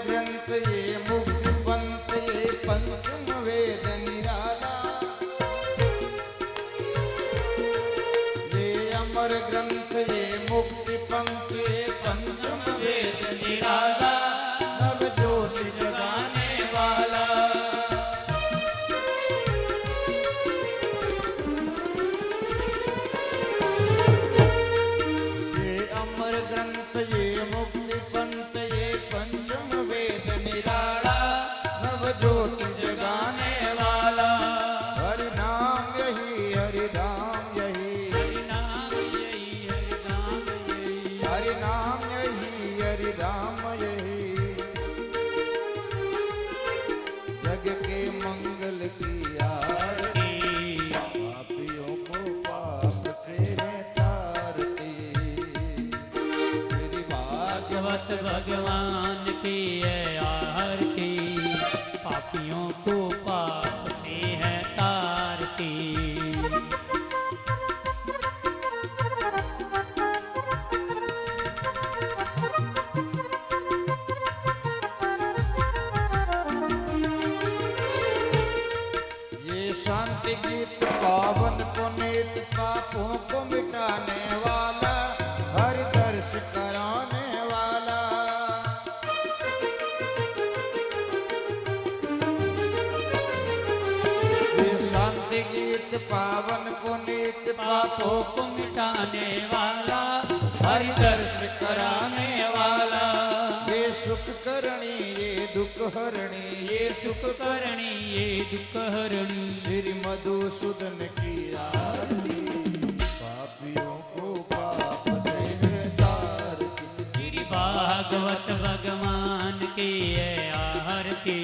Speaker 4: ग्रंथ ये मुक्ति पंथ ये पंचम वेद निराला। ये अमर ग्रंथ ये मुक्ति पंथ ये पंचम वेद निराला। नव ज्योति जगाने वाला। ये अमर ग्रंथ ये मुक्ति पंथ ये पंचम वेद निराला। नव ज्योति जगाने वाला। हरि नाम यही हरि नाम यही
Speaker 2: हरि नाम यही हरि नाम यही
Speaker 4: हरि नाम यही हरि नाम यही। जग के मंगल की आरती, पापियों को पाप से है तारती। श्री
Speaker 2: भागवत भगवान की है आरती, पापियों को पाप से है तारती।
Speaker 4: ये शांति गीत पावन पुनीत पापों को मिटाने वाला। हरि दर्श कराने वाला। ये शांति गीत पावन पुनीत
Speaker 2: पापों को मिटाने वाला, हरि दर्श कराने वाला।
Speaker 4: ये सुख करणी ये दुख हरणी।
Speaker 2: ये सुख करणी ये दुख हरणी।
Speaker 4: श्री मधुसूदन की आरती, पापियों को पाप से है तारती।
Speaker 2: श्री भागवत भगवान की है आरती,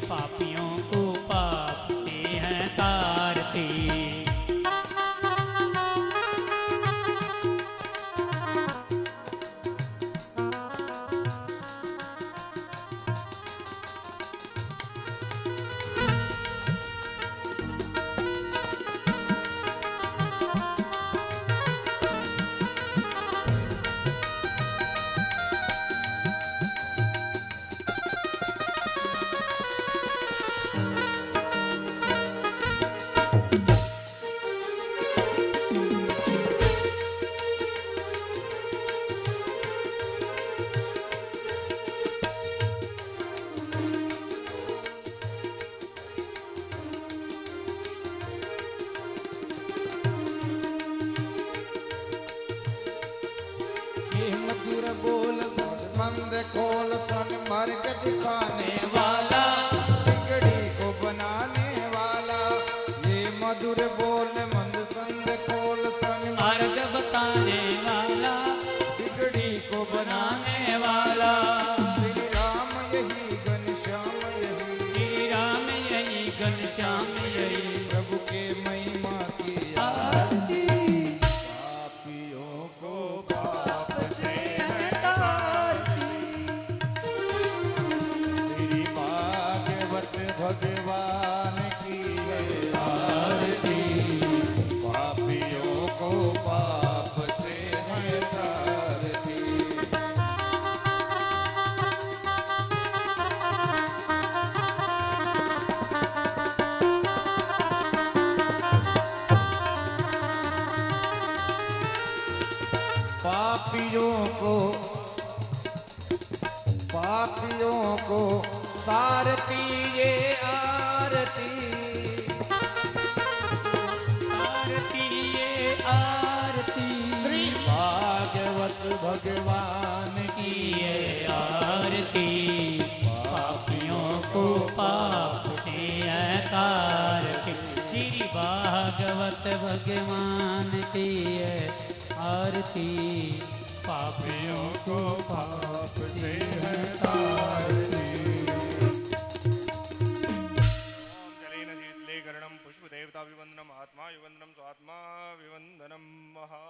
Speaker 2: पापियों को पाप से है तारती।
Speaker 4: ये मधुर बोल मंद खोल सन मार्ग दिखाने वाला। बिगड़ी को बनाने वाला। ये मधुर बोल मंद संग खोल सन
Speaker 2: मार्ग बताने वाला,
Speaker 4: बिगड़ी को बनाने
Speaker 2: बनाने वाला।
Speaker 4: श्री राम यही घनश्याम यही।
Speaker 2: श्री राम यही घनश्याम यही।
Speaker 4: प्रभु के महिमा की
Speaker 2: आरती,
Speaker 4: पापियों को पाप से है तारती। श्री भागवत भगवान की है आरती, पापियों को पाप से है तारती। पापियों को पापियों को तारती ये आरती।
Speaker 2: आरती ये आरती
Speaker 4: श्री भागवत भगवान
Speaker 2: की ये आरती पापियों को पाप से तारती। श्री भागवत भगवान की ये आरती पापियों को
Speaker 3: पाप से है तारती। ओम जलेन शीतले कर्णम पुष्पदेवता विवंदनम आत्मा विवंदनम स्वात्मा विवंदनम महा।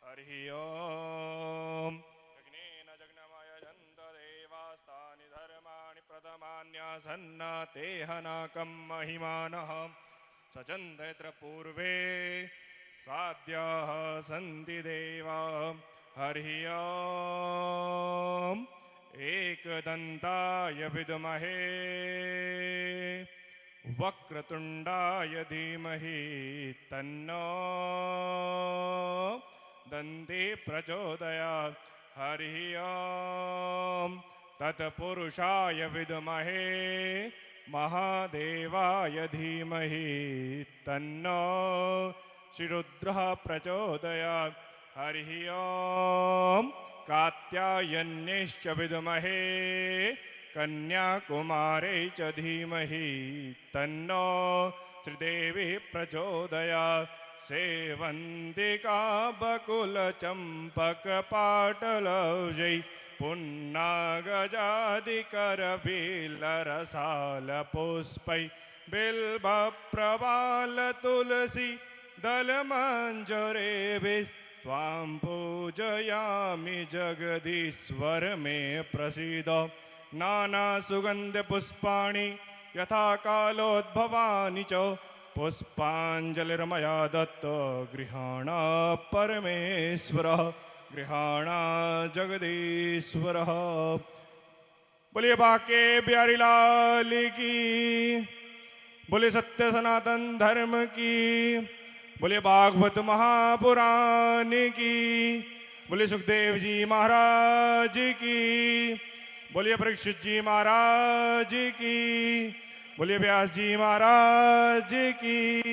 Speaker 3: हरि ओम। यज्ञेन जग्नमय जन्त देवास्तानि धर्माणि प्रथमान्यासन्न तेहनाकं महिमानः सचन्त यत्र पूर्वे साध्याः सन्ति देवा। हरि ओम। एकदन्ताय विद्महे वक्रतुण्डाय धीमहि तन्नो दन्ति प्रचोदयात्। हरि ओम। तत्पुरुषाय विद्महे महादेवाय धीमहि तन्नो श्रीरुद्रः प्रचोदयात्। हरि ओम। कात्यायन्यश्च विद्महे कन्याकुमारै च धीमहि तन्नो श्रीदेवी प्रचोदयात्। सेवन्तिका बकुलचम्पकपाटलौजै पुन्नागजादिकरबिलरसालपुष्पै बिल्बप्रवालतुलसी दलमञ्जरेभिः त्वां पूजयामि जगदीश्वर मे प्रसीद। नानासुगन्धपुष्पाणि यथा कालोद्भवानि च पुष्पाञ्जलिर्मया दत्त गृहाण परमेश्वरः गृहाण जगदीश्वरः। बोलिए बाके बिहारी लाल की, बोले सत्य सनातन धर्म की, बोले भागवत महापुराण की, बोले सुखदेव जी महाराज की, बोलिए परीक्षित जी महाराज की, बोलिए व्यास जी महाराज की।